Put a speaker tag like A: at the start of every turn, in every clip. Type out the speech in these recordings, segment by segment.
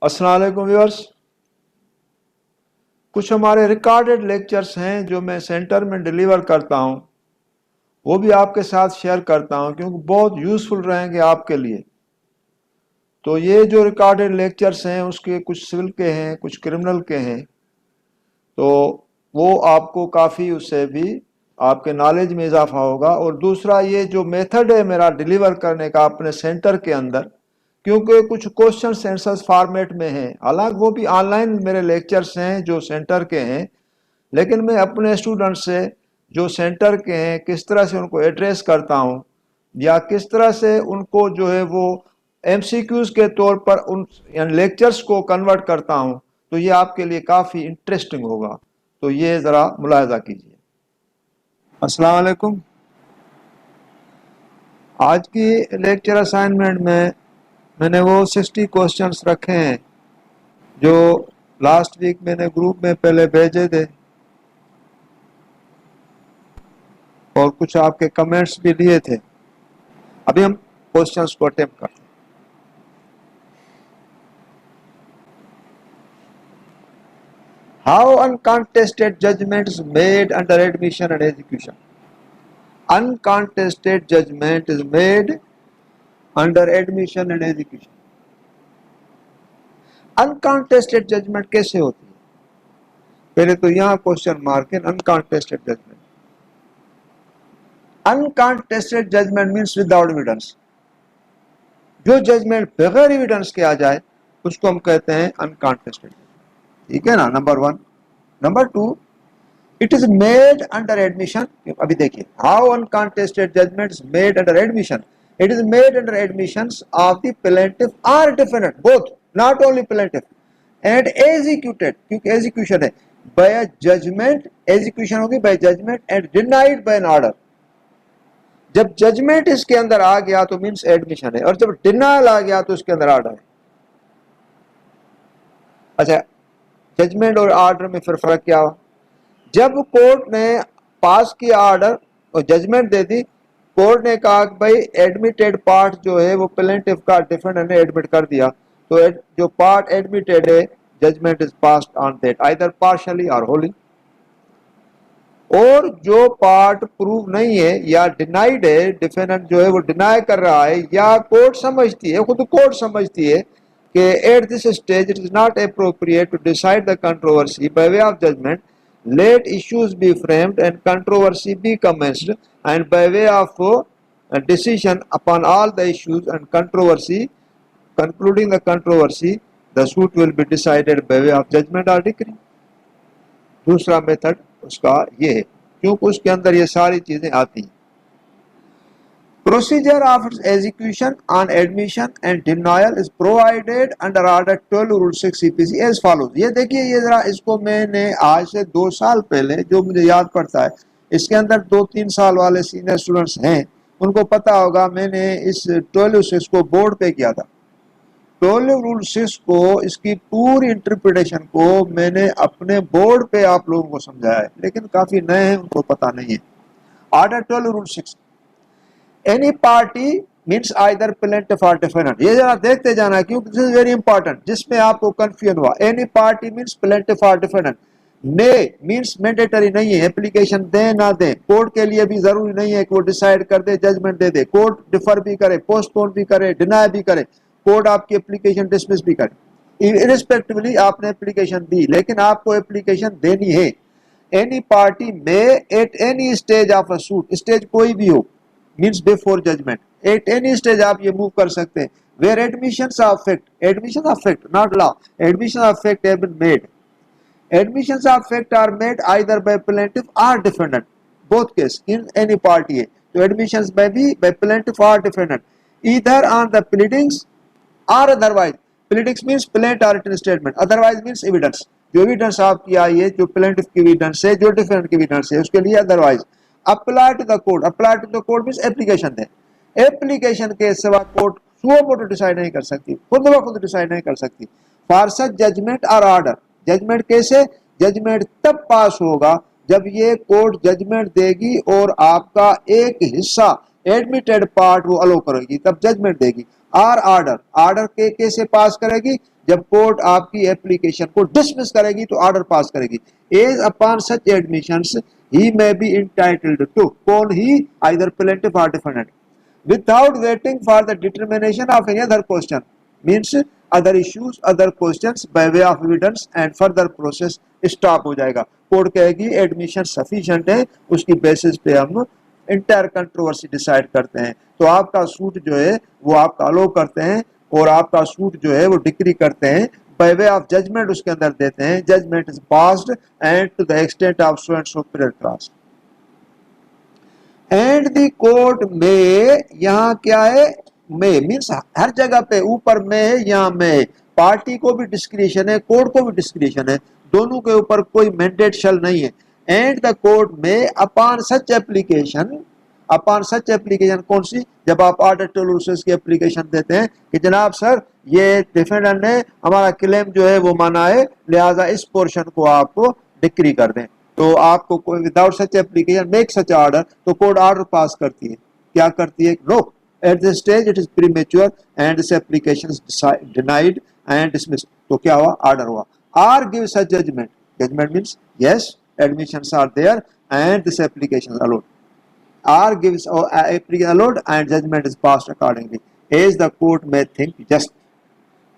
A: अस्सलाम वालेकुम व्यूअर्स। कुछ हमारे रिकॉर्डेड लेक्चर्स हैं जो मैं सेंटर में डिलीवर करता हूं, वो भी आपके साथ शेयर करता हूं क्योंकि बहुत यूज़फुल रहेंगे आपके लिए। तो ये जो रिकॉर्डेड लेक्चर्स हैं उसके कुछ सिविल के हैं, कुछ क्रिमिनल के हैं, तो वो आपको काफ़ी उससे भी आपके नॉलेज में इजाफा होगा। और दूसरा ये जो मेथड है मेरा डिलीवर करने का अपने सेंटर के अंदर, क्योंकि कुछ क्वेश्चन आंसर्स फॉर्मेट में हैं, हालांकि वो भी ऑनलाइन मेरे लेक्चर्स हैं जो सेंटर के हैं, लेकिन मैं अपने स्टूडेंट से जो सेंटर के हैं किस तरह से उनको एड्रेस करता हूँ या किस तरह से उनको जो है वो एमसीक्यूज के तौर पर उन लेक्चर्स को कन्वर्ट करता हूँ, तो ये आपके लिए काफ़ी इंटरेस्टिंग होगा। तो ये ज़रा मुलाहिजा कीजिए। अस्सलाम वालेकुम। आज की लेक्चर असाइनमेंट में मैंने वो 60 क्वेश्चंस रखे हैं जो लास्ट वीक मैंने ग्रुप में पहले भेजे थे और कुछ आपके कमेंट्स भी लिए थे। अभी हम क्वेश्चंस को अटेम्प्ट करते हैं। How uncontested judgments made under admission and execution. Uncontested judgment is made under admission and execution. Uncontested judgment कैसे होती है? पहले तो यहां क्वेश्चन मार्क है, uncontested judgment. Uncontested judgment means without evidence. जो जजमेंट बगैर एविडेंस के आ जाए उसको हम कहते हैं अनकॉन्टेस्टेड। ठीक है ना, number one. Number two, it is made under admission. अभी देखिए, how uncontested judgment is made under admission. It is made under admission of the plaintiff or defendant, both, not only plaintiff, and executed, क्योंकि execution है, by a judgment. Execution होगी by judgment and denied by an order. जब judgment इसके अंदर आ गया तो means admission है, और जब डिनाइल आ गया तो इसके अंदर ऑर्डर है। अच्छा, जजमेंट और ऑर्डर में फिर फर्क क्या हुआ? जब कोर्ट ने पास किया ऑर्डर और जजमेंट दे दी, कोर्ट ने कहा कि भाई एडमिटेड पार्ट जो है वो प्लेंटिफ का डिफेंडेंट ने एडमिट कर दिया, तो जो पार्ट एडमिटेड है, judgment is passed on that either partially or wholly. और जो पार्ट प्रूव नहीं है या डिनाइड है, डिफेंडेंट जो है वो डिनाई कर रहा है, या कोर्ट समझती है, खुद कोर्ट समझती है कि at this stage it is not appropriate to decide the controversy by way of judgment, let issues be framed and controversy be commenced, and by way of a decision upon all the issues and controversy, concluding the controversy, the suit will be decided by way of judgment or decree. दूसरा method उसका ये है, क्योंकि उसके अंदर ये सारी चीजें आती हैं। Procedure of its execution on admission and denial is provided under Order 12 Rule 6 CPC as follows। ये देखिए, ये जरा इसको मैंने आज से 2 साल पहले, जो मुझे याद पड़ता है, इसके अंदर 2-3 साल वाले सीनियर स्टूडेंट्स हैं, उनको पता होगा, मैंने इस 12 6 को बोर्ड पे किया था। 12 Rule 6 को, इसकी पूरी इंटरप्रिटेशन को मैंने अपने बोर्ड पे आप लोगों को समझाया है, लेकिन काफी नए हैं, उनको पता नहीं है। Order 12 Rule 6, any party means either plaintiff और डिफेंडेंट। ये जरा देखते जाना क्योंकि दिस इज वेरी इंपॉर्टेंट, जिसमें आपको कंफ्यूजन हुआ। एनी पार्टी मीन्स प्लेंटिफ और डिफेंडेंट। ने मीन्स मैंडेटरी नहीं है, एप्लीकेशन दे ना दे, कोर्ट के लिए भी जरूरी नहीं है कि वो डिसाइड कर दे, जजमेंट दे दे। कोर्ट डिफर भी करे, पोस्टपोन भी करे, डिनाई भी करे, कोर्ट आपकी एप्लीकेशन डिसमिस भी करे। इरिस्पेक्टिवली आपने एप्लीकेशन दी, लेकिन आपको एप्लीकेशन देनी है। एनी पार्टी में at any stage of a suit, stage कोई भी हो, means before judgment, at any stage आप ये मूव कर सकते हैं। Where admissions of fact, admission of fact not law, admission of fact have been made, admissions of fact are made either by plaintiff और defendant, both case in any party है, तो admissions में भी by plaintiff और defendant, either on the pleadings or otherwise. Pleadings means plaint और written statement, otherwise means evidence, जो evidence आपकी आई है, जो प्लेंटिफ की एविडेंस है, जो डिफेंडेंट की एविडेंस है, उसके लिए otherwise. Apply to the court, apply to the court means application दे, एप्लीकेशन के सिवा कोर्ट सुओ मोटो डिसाइड नहीं कर सकती, खुद ब खुद डिसाइड नहीं कर सकती। फॉर सच जजमेंट और ऑर्डर, जजमेंट कैसे? जजमेंट तब पास होगा जब ये कोर्ट जजमेंट देगी और आपका एक हिस्सा एडमिटेड पार्ट वो अलो करेगी, तब जजमेंट देगी। और ऑर्डर, ऑर्डर के कैसे पास करेगी? जब कोर्ट आपकी एप्लीकेशन को डिसमिस करेगी तो ऑर्डर पास करेगी। As upon such admissions he may be entitled to, कौन ही, आइदर प्लेंटिफ और defendant, without waiting for the determination of any other question, means other issues other questions by way of evidence and further process stop हो जाएगा। Court कहेगी admission sufficient है, उसकी basis पे हम entire controversy decide करते हैं, तो आपका सूट जो है वो आपका अलो करते हैं और आपका सूट जो है वो डिक्री करते हैं, बाय वे ऑफ जजमेंट उसके अंदर देते हैं, judgment is passed and to the extent of so and so period class and the court में, यहाँ क्या है, में मीन्स हर जगह पे ऊपर में है, यहाँ में है, पार्टी को भी डिस्क्रिशन है, कोर्ट को भी डिस्क्रिशन है, दोनों के ऊपर कोई मैंडेट शल नहीं है। एंड द कोर्ट में upon such application, upon such application कौन सी, जब आप ऑर्डर टू लूसेस की एप्लीकेशन देते हैं कि जनाब सर ये डिफेंडेंट ने हमारा क्लेम जो है वो माना है, लिहाजा इस पोर्शन को आपको डिक्री कर दें, तो आपको कोई without such application make such order, तो कोर्ट ऑर्डर पास करती है, क्या करती है, no, at this stage it is premature and this application is denied and dismissed, तो क्या हुआ, ऑर्डर हुआ। Or give such judgment, judgment means yes admissions are there and this application is allowed, or gives application allowed and judgment is passed accordingly as the court may think just,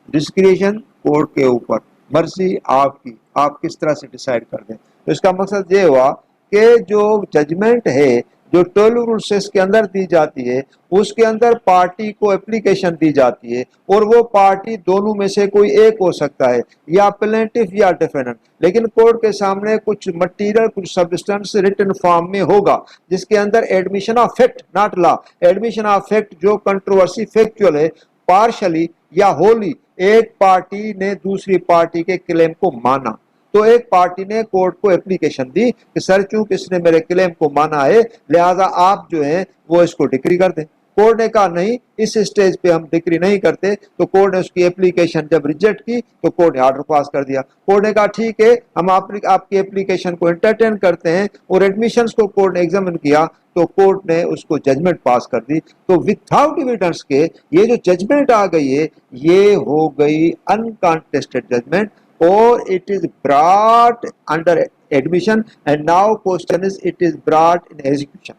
A: discretion court के ऊपर, मर्जी आपकी, आप किस तरह से decide कर दें। तो इसका मकसद ये हुआ कि जो जजमेंट है जो 12 रूल के अंदर दी जाती है, उसके अंदर पार्टी को एप्लीकेशन दी जाती है और वो पार्टी दोनों में से कोई एक हो सकता है, या प्लेंटिफ या डिफेंडेंट, लेकिन कोर्ट के सामने कुछ मटेरियल कुछ सब्सटेंस रिटन फॉर्म में होगा जिसके अंदर admission of fact not law, admission of fact जो कंट्रोवर्सी फैक्चुअल है, पार्शली या होली एक पार्टी ने दूसरी पार्टी के क्लेम को माना, तो एक पार्टी ने कोर्ट को एप्लीकेशन दी कि सर चूंकि इसने मेरे क्लेम को माना है लिहाजा आप जो है वो इसको डिक्री कर दें। कोर्ट ने कहा नहीं, इस स्टेज पे हम डिक्री नहीं करते, तो कोर्ट ने उसकी एप्लीकेशन जब रिजेक्ट की तो कोर्ट ने ऑर्डर पास कर दिया। कोर्ट ने कहा ठीक है हम आपकी एप्लीकेशन को एंटरटेन करते हैं, और एडमिशंस को कोर्ट ने एग्जामिन किया तो कोर्ट ने उसको जजमेंट पास कर दी। तो विदाउट एविडेंस के ये जो जजमेंट आ गई है ये हो गई अनकॉन्टेस्टेड judgement, or it is brought under admission, and now question is it is brought in execution,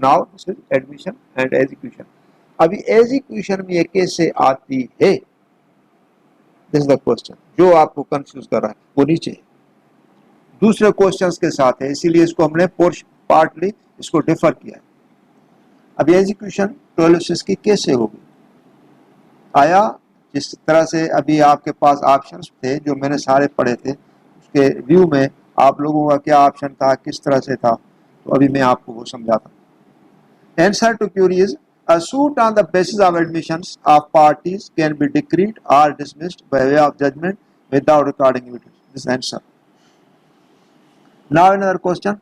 A: now this is admission and execution। अभी execution में ये कैसे आती है, this is the question जो आपको कंफ्यूज कर रहा है, वो नीचे दूसरे क्वेश्चंस के साथ है, इसीलिए इसको हमने पार्टली इसको डिफर किया है। अभी एग्जीक्यूशन 12 की कैसे होगी, आया जिस तरह से अभी आपके पास ऑप्शंस थे जो मैंने सारे पढ़े थे, उसके व्यू में आप लोगों का क्या ऑप्शन था, किस तरह से था, तो अभी मैं आपको वो समझाता हूँ। Answer to query is a suit on the basis of admissions of parties can be decreed or dismissed by way of judgment without recording evidence. This is answer. Now another question.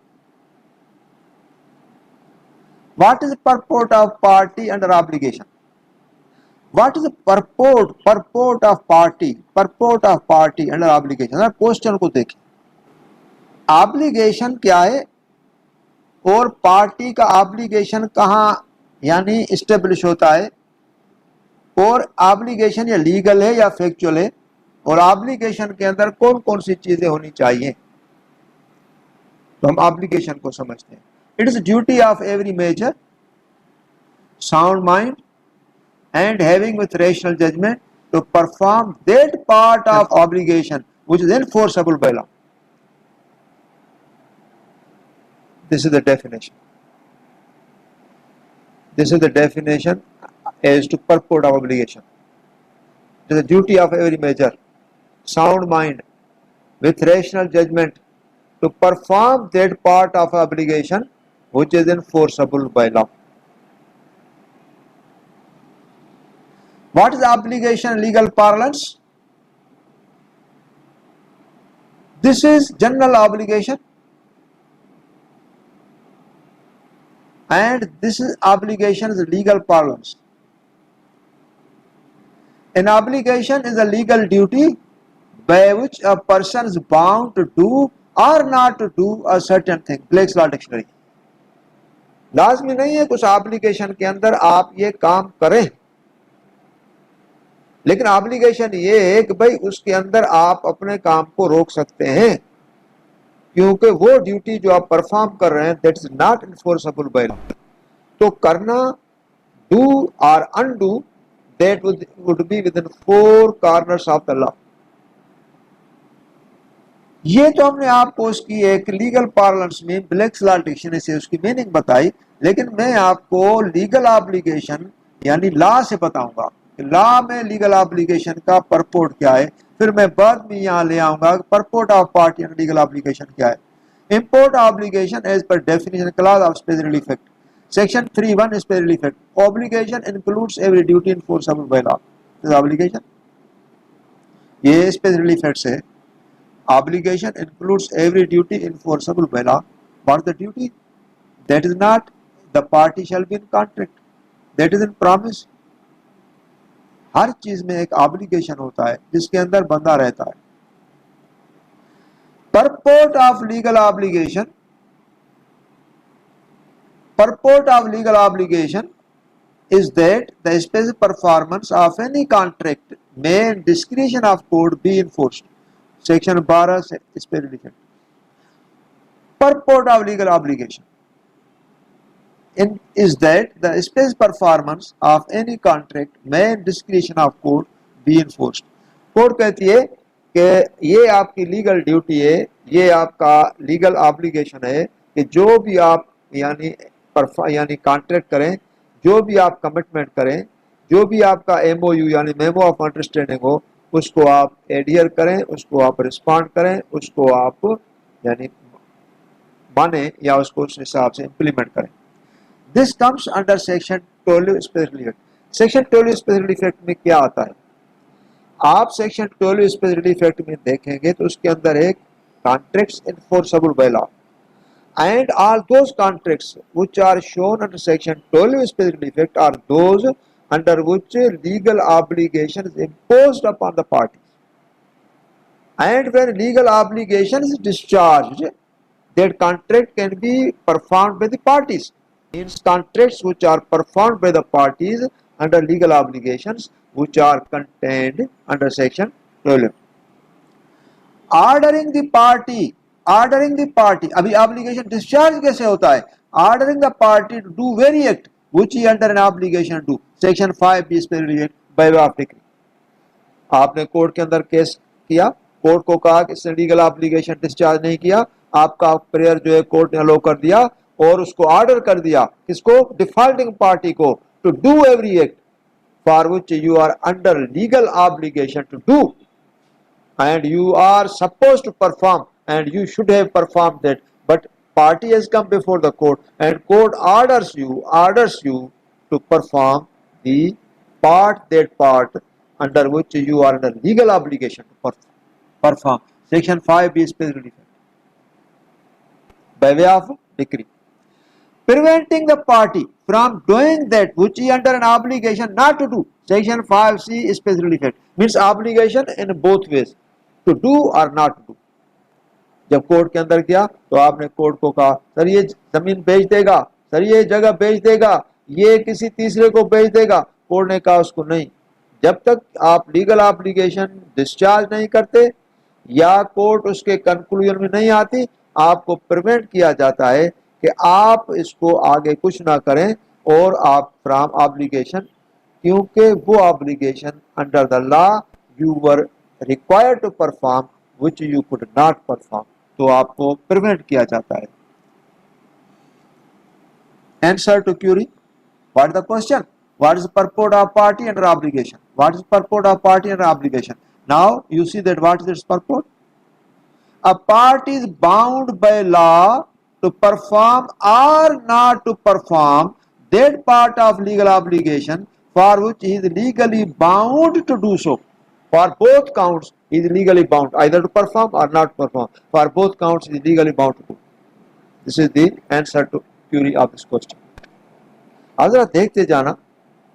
A: What is the purport of party under obligation? What is the purport of party under obligation? Question को देखिए, obligation क्या है और party का obligation कहाँ यानी establish होता है, और ऑब्लिगेशन या लीगल है या फैक्चुअल है, और ऑब्लिगेशन के अंदर कौन कौन सी चीजें होनी चाहिए, तो हम ऑब्लिगेशन को समझते हैं। It is duty of every major sound mind and having with rational judgment to perform that part of obligation which is enforceable by law. This is the definition. This is the definition as to purport of obligation. It is the duty of every measure, sound mind, with rational judgment to perform that part of obligation which is enforceable by law. What is obligation in legal parlance? This is general obligation, and this is obligation is legal parlance. An obligation is a legal duty by which a person is bound to do or not to do a certain thing. Blake's Law Dictionary. लाजमी नहीं है कुछ obligation के अंदर आप ये काम करें, लेकिन ऑब्लिगेशन ये है कि भाई उसके अंदर आप अपने काम को रोक सकते हैं, क्योंकि वो ड्यूटी जो आप परफॉर्म कर रहे हैं that is not enforceable by law. तो करना, डू और undo, that would be with in 4 corners of the law. ये तो हमने आपको उसकी एक लीगल पार्लेंस में ब्लैक्स लॉ डिक्शनरी से उसकी मीनिंग बताई, लेकिन मैं आपको लीगल ऑब्लिगेशन यानी लॉ से बताऊंगा कि लॉ में लीगल ऑब्लिगेशन का परपोर्ट क्या है। फिर मैं बाद में यहाँ ले आऊंगा purport of party and legal obligation क्या है। Import obligation as per definition clause of special effect section 3(1) special effect obligation includes every duty enforceable by law. Obligation ये स्पेशल इफेक्ट्स है। Obligation includes every duty enforceable by law. What is the duty? That is not the party shall be in contract. That is in promise. हर चीज में एक obligation होता है जिसके अंदर बंधा रहता है। Purport of legal obligation. Purport of legal obligation is that the specific performance of any contract may in discretion of court be enforced. Section 12 से इस पे related purport of legal obligation is that the specific performance of any contract may in discretion of court be enforced. Court कहती है कि ये आपकी legal duty है, ये आपका लीगल ऑब्लिगेशन है कि जो भी आप यानी कॉन्ट्रैक्ट करें, जो भी आप कमिटमेंट करें, जो भी आपका MOU यानी मेमो ऑफ अंडरस्टैंडिंग हो, उसको आप एडियर करें, उसको आप रिस्पॉन्ड करें, उसको आप यानी माने या उसको उस हिसाब से इम्प्लीमेंट करें। This comes under section 12 special effect. Section 12 special effect में क्या आता है? आप सेक्शन 12 स्पेशल इफेक्ट में देखेंगे तो उसके अंदर एक contracts enforceable by law and all those contracts which are shown under section 12 special effect are those under which legal obligation is imposed upon the parties, and when legal obligation is discharged that contract can be performed by the parties. Means contracts which are performed by the parties under legal obligations which are contained under section 12. Ordering the party, अभी obligation discharge कैसे होता है? Ordering the party to do very act which he under an obligation to, section 5 special by way of decree. आपने court के अंदर case किया, court को कहा कि इसने लीगल ऑब्लिगेशन डिस्चार्ज नहीं किया, आपका प्रेयर जो है कोर्ट ने अलो कर दिया और उसको ऑर्डर कर दिया किसको? डिफॉल्टिंग पार्टी को, to do every act for which you are under legal obligation to do and you are supposed to perform and you should have performed that, but party has come before the court and court orders you to perform the part under which you are under legal obligation to perform. Section 5 is specifically by way of decree. Preventing the party from doing that which he under an obligation not to do, section 5C is specifically effect, means obligation in both ways, to do or not to do. जब court के अंदर किया तो आपने court को कहा sir ये जमीन बेच देगा, सर ये जगह बेच देगा, ये किसी तीसरे को बेच देगा। कोर्ट ने कहा उसको नहीं, जब तक आप लीगल ऑब्लिगेशन डिस्चार्ज नहीं करते या कोर्ट उसके कंक्लूजन में नहीं आती, आपको प्रिवेंट किया जाता है कि आप इसको आगे कुछ ना करें और आप फ्रॉम ऑब्लिगेशन, क्योंकि वो obligation under the law you were required to perform which you could not perform, तो आपको प्रिवेंट किया जाता है। Answer to query, what is the question? What is the purport of party under obligation? What is the purport of party under obligation? Now you see that what is its purport? A party is bound by law to perform or not to perform that part of legal obligation for which he is legally bound to do so. For both counts he is legally bound either to perform or not perform. For both counts he is legally bound to do. This is the answer to query of this question. अब जरा देखते जाना,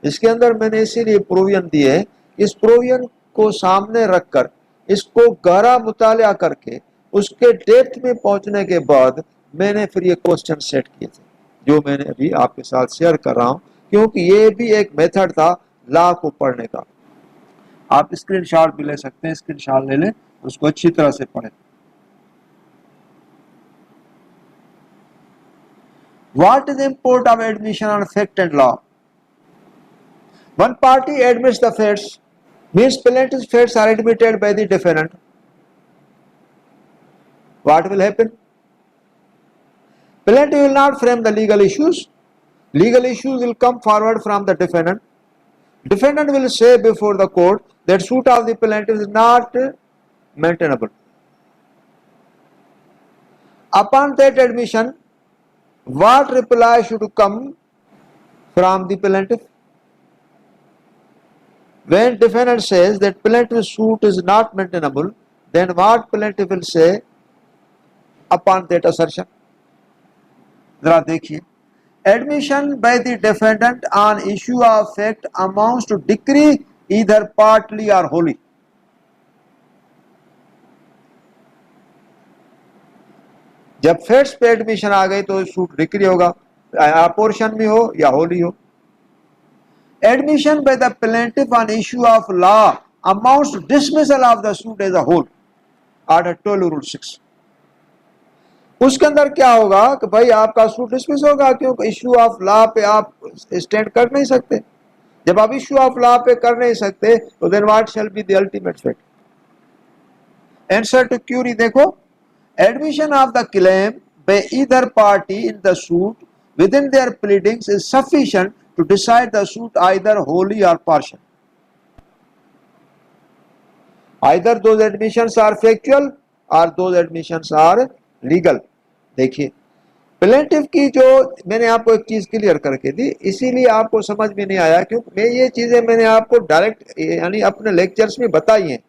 A: इसके अंदर मैंने इसीलिए provision दिए है, इस प्रोविजन को सामने रखकर इसको गहरा मुतालिया करके उसके डेप्थ में पहुंचने के बाद मैंने फिर ये क्वेश्चन सेट किए थे जो मैंने अभी आपके साथ शेयर कर रहा हूं, क्योंकि ये भी एक मेथड था लॉ को पढ़ने का। आप स्क्रीनशॉट भी ले सकते हैं, स्क्रीनशॉट ले लें, उसको अच्छी तरह से पढ़ें। What is the import of admission on fact and law? One party admits the facts, means plaintiff's facts are admitted by the defendant. What will happen? Plaintiff will not frame the legal issues. Legal issues will come forward from the defendant. Defendant will say before the court that suit of the plaintiff is not maintainable. Upon that admission, what reply should come from the plaintiff? When defendant says that plaintiff's suit is not maintainable, then what plaintiff will say upon that assertion? जरा देखिए, admission by the defendant on issue of fact amounts to decree either partly or wholly. जब facts पे admission आ गई तो suit decree होगा, portion में हो या होली हो। Admission by the plaintiff on issue of law amounts to dismissal of the suit as a whole, Article 12 Rule 6। उसके अंदर क्या होगा कि भाई आपका सूट डिसमिस होगा, क्योंकि इश्यू ऑफ लॉ पे आप स्टैंड कर नहीं सकते। जब आप इश्यू ऑफ लॉ पे कर नहीं सकते तो then what shall be the ultimate fact? Answer to query देखो, admission of the claim by either party in the suit within their pleadings is sufficient to decide the suit either wholly or partial. Either those admissions are factual or those admissions are legal। देखिए, plaintiff की जो मैंने आपको एक चीज clear करके दी, इसीलिए आपको समझ में नहीं आया, क्योंकि मैं ये चीजें मैंने आपको डायरेक्ट यानी अपने लेक्चर्स में बताई हैं,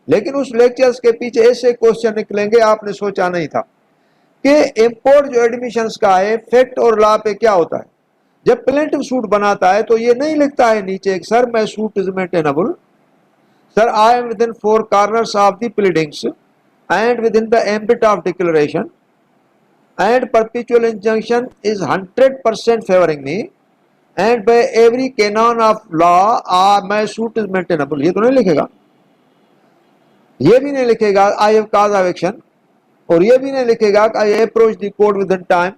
A: लेकिन उस लेक्चर्स के पीछे ऐसे क्वेश्चन निकलेंगे आपने सोचा नहीं था कि इंपोर्ट जो एडमिशंस का है फैक्ट और लॉ पे क्या होता है। जब प्लेंटिफ सूट बनाता है तो ये नहीं लिखता है नीचे सर मैं suit is maintainable, sir I am within 4 corners of the pleadings and within the ambit of declaration and perpetual injunction is 100% favouring me and by every canon of law my suit is maintainable. ये तो नहीं लिखेगा, ये भी नहीं लिखेगा I have cause of action, और ये भी नहीं लिखेगा I approach the court within time.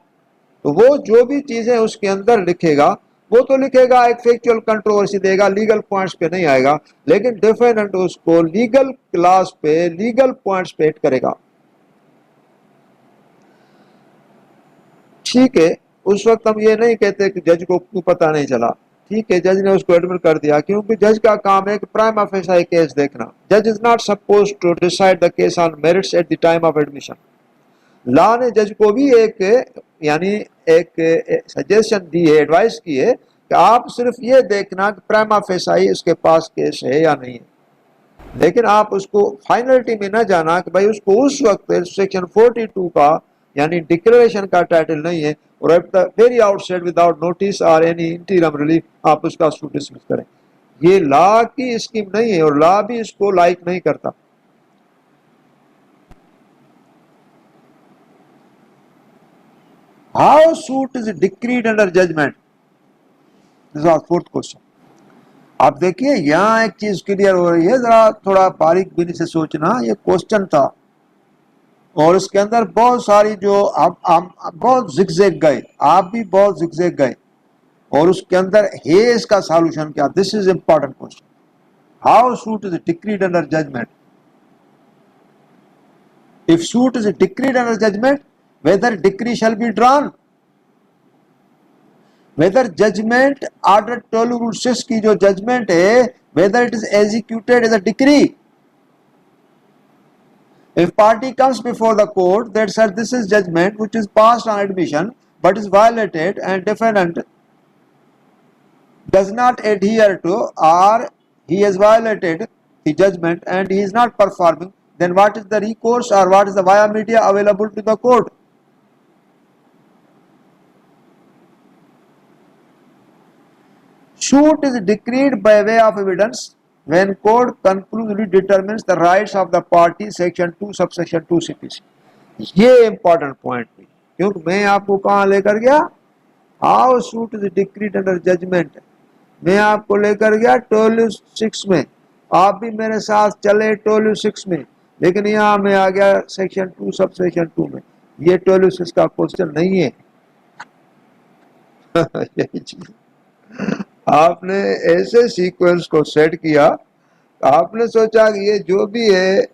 A: तो वो जो भी चीजें उसके अंदर लिखेगा वो तो लिखेगा, एक फैक्चुअल कंट्रोवर्सी देगा, लीगल पॉइंट्स पे नहीं आएगा, लेकिन डिफेंडेंट उसको लीगल क्लास पे लीगल पॉइंट्स पे हिट करेगा। ठीक है, उस वक्त हम ये नहीं कहते कि जज को क्यों पता नहीं चला, ठीक है जज ने उसको एडमिट कर दिया, क्योंकि जज का काम है कि प्राइमा फेसाई केस देखना। जज is not suppose to decide the case on merits at the time of admission. Law ने जज को भी एक यानी एक सजेशन दी है, एडवाइस की है कि आप सिर्फ ये देखना कि प्राइमा फेसाई उसके पास केस है या नहीं है, लेकिन आप उसको फाइनलिटी में न जाना कि भाई उसको उस वक्त सेक्शन 42 का यानी डिक्लेरेशन का टाइटल नहीं है और eight the very outside without notice और एनी इंटीरियम रिलीफ आप उसका सूट डिसमिस करें। ये लॉ की स्कीम नहीं है और लॉ भी इसको लाइक नहीं करता। How suit is decreed under judgment? This is our 4th question। आप देखिए यहाँ एक चीज क्लियर हो रही है, जरा थोड़ा बारीक बीनी से सोचना। ये क्वेश्चन था और इसके अंदर बहुत सारी जो आप बहुत जिगजैग गए, आप भी बहुत जिगजैग गए, और उसके अंदर है इसका सॉल्यूशन क्या। This is important question, how suit is decreed under judgment. If suit is decreed under judgment, whether decree shall be drawn, whether judgment order 12 rule 6 की जो judgment है whether it is executed as a decree। If party comes before the court that sir this is judgment which is passed on admission but is violated and defendant does not adhere to or he has violated the judgment and he is not performing, then what is the recourse or what is the via media available to the court? Suit is decreed by way of evidence when court conclusively determines the rights of the party, section 2 subsection 2 CPC। ये important point थी, क्योंकि मैं आपको कहाँ लेकर गया, how suit is decreed under judgment, मैं आपको लेकर गया 12(6) में, आप भी मेरे साथ चले 12(6) में, लेकिन यहाँ मैं आ गया सेक्शन 2 सब सेक्शन 2 में। ये 12(6) का क्वेश्चन नहीं है। यही चीज आपने ऐसे सीक्वेंस को सेट किया, आपने सोचा कि ये जो भी है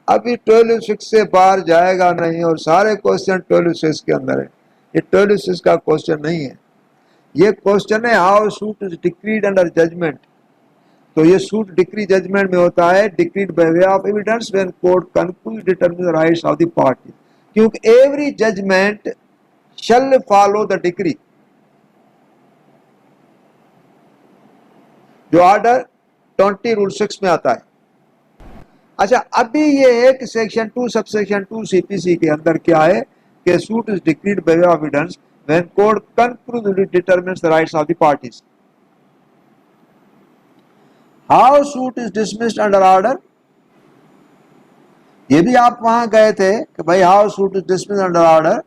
A: अभी 12(6) से बाहर जाएगा नहीं, और सारे क्वेश्चन 12(6) के अंदर है। ये 12(6) का क्वेश्चन नहीं है। ये क्वेश्चन है how suit is decreed under judgment. तो ये सूट डिक्री जजमेंट में होता है, decreed by way of evidence when court conclude determine the rights of the party, क्योंकि every judgment shall follow the decree. जो ऑर्डर 20 रूल 6 में आता है। अच्छा, अभी ये है कि सेक्शन 2 सब सेक्शन 2 सीपीसी के अंदर क्या है कि suit is decreed by way of evidence when court conclusively determines the rights of the parties. How suit is dismissed under order, ये भी आप वहां गए थे कि भाई how suit is dismissed under order,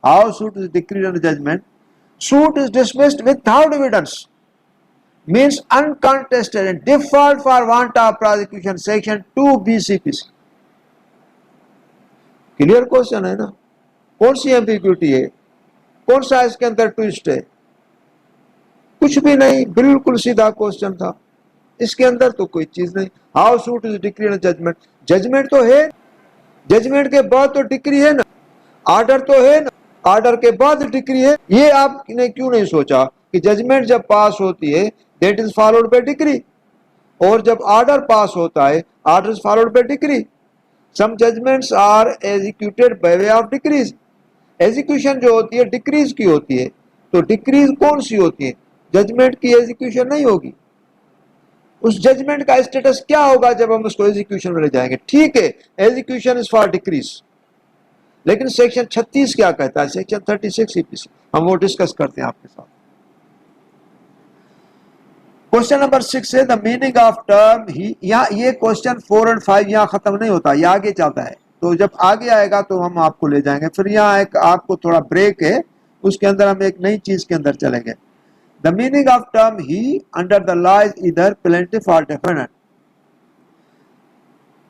A: how suit is decreed under judgment. Suit is dismissed without evidence means uncontested and default for want of prosecution, section 2 BCPC। Clear question है ना? कौन सी एम्बिग्यूटी है, कौन सा इसके अंदर ट्विस्ट है? कुछ भी नहीं, बिल्कुल सीधा क्वेश्चन था। इसके अंदर तो कोई चीज नहीं। How suit is decree and judgment, judgment तो है, जजमेंट के बाद तो डिक्री है ना, ऑर्डर तो है ना, ऑर्डर के बाद डिक्री है। ये आपने क्यों नहीं सोचा कि जजमेंट जब पास होती है that is followed by decree, और जब ऑर्डर पास होता है order is followed by decree. Some judgments are executed by way of decrees. Execution जो होती है डिक्रीज की होती है, तो डिक्रीज कौन सी होती है? जजमेंट की एग्जीक्यूशन नहीं होगी। उस जजमेंट का स्टेटस क्या होगा जब हम उसको एग्जीक्यूशन में ले जाएंगे? ठीक है, एग्जीक्यूशन इज फॉर डिक्रीज, लेकिन सेक्शन 36 क्या कहता है, सेक्शन 36 सीपीसी, हम वो डिस्कस करते हैं आपके साथ। क्वेश्चन नंबर 6 है द मीनिंग ऑफ टर्म ही। यहाँ ये क्वेश्चन 4 और 5 यहाँ खत्म नहीं होता, ये आगे चलता है, तो जब आगे आएगा तो हम आपको ले जाएंगे। फिर यहाँ एक आपको थोड़ा ब्रेक है, उसके अंदर हम एक नई चीज के अंदर चलेंगे। The meaning of term he under the law is either plaintiff और defendant.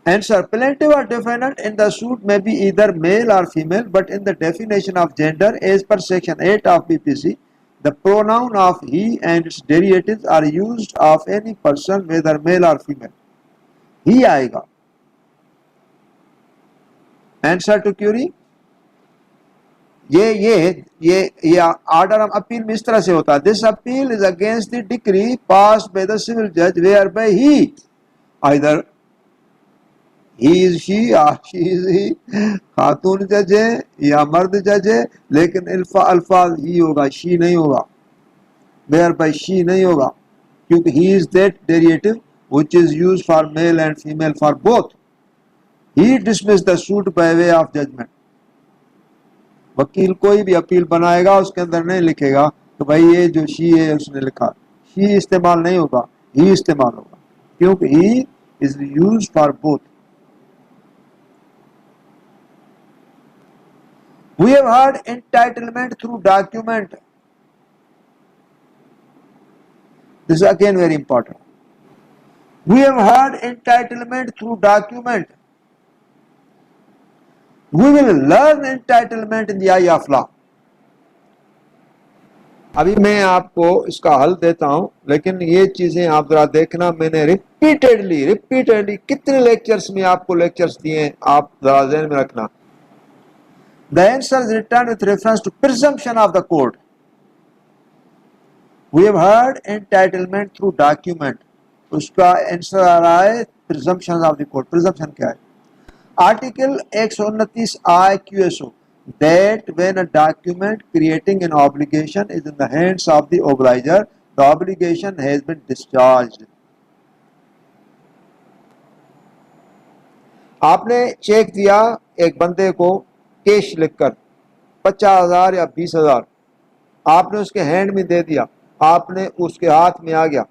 A: Answer: plaintiff or defendant in the suit may be either male or female, but in the definition of gender as per section 8 of BPC, the pronoun of he and its derivatives are used of any person whether male or female. ही आएगा। Answer to query: ये order हम appeal में इस तरह से होता है। This appeal is against the decree passed by the civil जज where by he either he is she or she is he, खातून जज है या मर्द जज है, लेकिन अल्फाज ही होगा, she नहीं होगा, वेयर बाय she नहीं होगा, क्योंकि he is that derivative which is used for male and female for both. He dismissed the suit by way of judgment. वकील कोई भी अपील बनाएगा उसके अंदर नहीं लिखेगा तो भाई ये जो she है उसने लिखा, she इस्तेमाल नहीं होगा, he इस्तेमाल होगा, क्योंकि he is used for both. We have heard entitlement through document. This is again very important. We have heard entitlement through document. We will learn entitlement in the eye of law. अभी मैं आपको इसका हल देता हूं, लेकिन ये चीजें आप जरा देखना, मैंने रिपीटेडली कितने लेक्चर्स में आपको लेक्चर्स दिए, आप जरा ध्यान में रखना। The answer is written with reference to presumption of the court. We have heard entitlement through document. उसका आंसर आ रहा है presumption of the court. Presumption क्या है? Article 129 IQSO that when a document creating an obligation is in the hands of the obliger, the obligation has been discharged. आपने check दिया एक बंदे को कैश लिखकर 50,000 या 20,000, आपने उसके हैंड में दे दिया, आपने उसके हाथ में आ गया,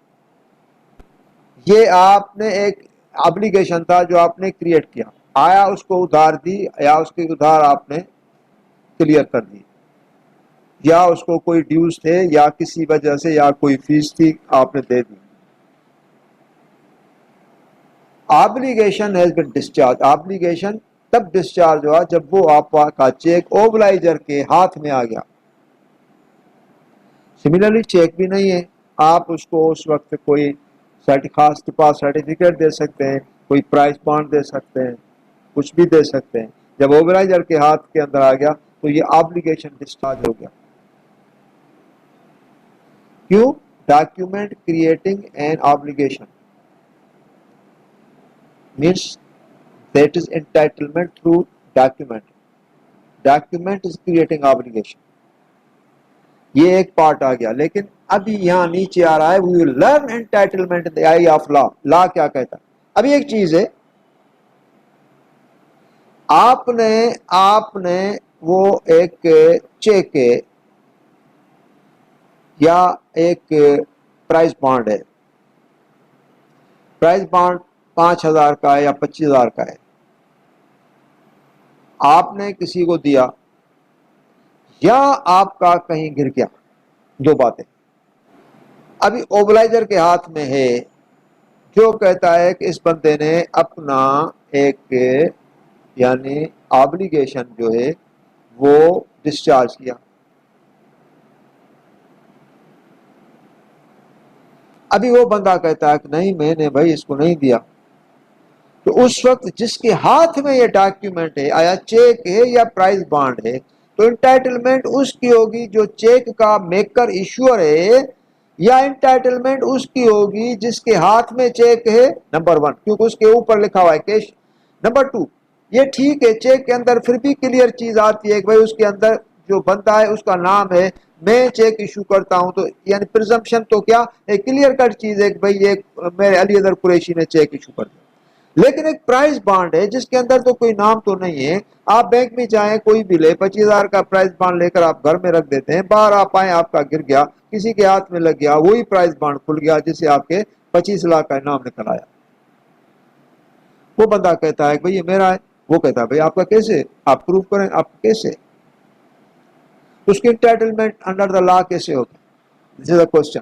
A: ये आपने एक ऑब्लिगेशन था जो आपने क्रिएट किया, आया उसको उधार दी या उसके उधार आपने क्लियर कर दी, या उसको कोई ड्यूज थे या किसी वजह से या कोई फीस थी आपने दे दी। Obligation has been discharge, obligation तब डिस्चार्ज हुआ जब वो आपका चेक ओबलाइजर के हाथ में आ गया। सिमिलरली चेक भी नहीं है, आप उसको उस वक्त कोई खास के पास सर्टिफिकेट दे सकते हैं, कोई प्राइस बॉन्ड दे सकते हैं, कुछ भी दे सकते हैं। जब ओबलाइजर के हाथ के अंदर आ गया तो ये ऑब्लिगेशन डिस्चार्ज हो गया। क्यों? Document creating an obligation means that is entitlement through document. Document is creating obligation. ये एक पार्ट आ गया, लेकिन अभी यहाँ नीचे आ रहा है we will learn entitlement in the eye of law. Law क्या कहता है? अभी एक चीज है, आपने वो एक चेक है या एक प्राइस बॉन्ड है, प्राइस बॉन्ड 5,000 का है या 25,000 का है, आपने किसी को दिया या आपका कहीं गिर गया, दो बातें। अभी ओबलाइजर के हाथ में है जो कहता है कि इस बंदे ने अपना एक यानी ऑब्लिगेशन जो है वो डिस्चार्ज किया। अभी वो बंदा कहता है कि नहीं मैंने भाई इसको नहीं दिया, तो उस वक्त जिसके हाथ में ये डॉक्यूमेंट है, आया चेक है या प्राइस बॉन्ड है, तो एंटाइटलमेंट उसकी होगी जो चेक का मेकर इश्यूअर है, या एंटाइटलमेंट उसकी होगी जिसके हाथ में चेक है, नंबर 1, क्योंकि उसके ऊपर लिखा हुआ है कैश। नंबर 2, ये ठीक है चेक के अंदर फिर भी क्लियर चीज आती है कि भाई उसके अंदर जो बंदा है उसका नाम है, मैं चेक इशू करता हूं, तो यानी प्रिजम्पशन तो क्या एक क्लियर कट चीज है कि भाई ये मेरे अली अदर कुरैशी ने चेक इशू कर दिया। लेकिन एक प्राइस बॉन्ड है जिसके अंदर तो कोई नाम तो नहीं है, आप बैंक में जाएं कोई भी ले 25,000 का प्राइस बॉन्ड लेकर आप घर में रख देते हैं, बाहर आप आए आपका गिर गया, किसी के हाथ में लग गया, वही प्राइस बॉन्ड खुल गया जिससे आपके 25 लाख का नाम निकल आया। वो बंदा कहता है भाई ये मेरा है, वो कहता है भाई आपका कैसे, आप प्रूव करें, आप कैसे, उसकी एंटाइटलमेंट अंडर द लॉ कैसे होता है? This is the question,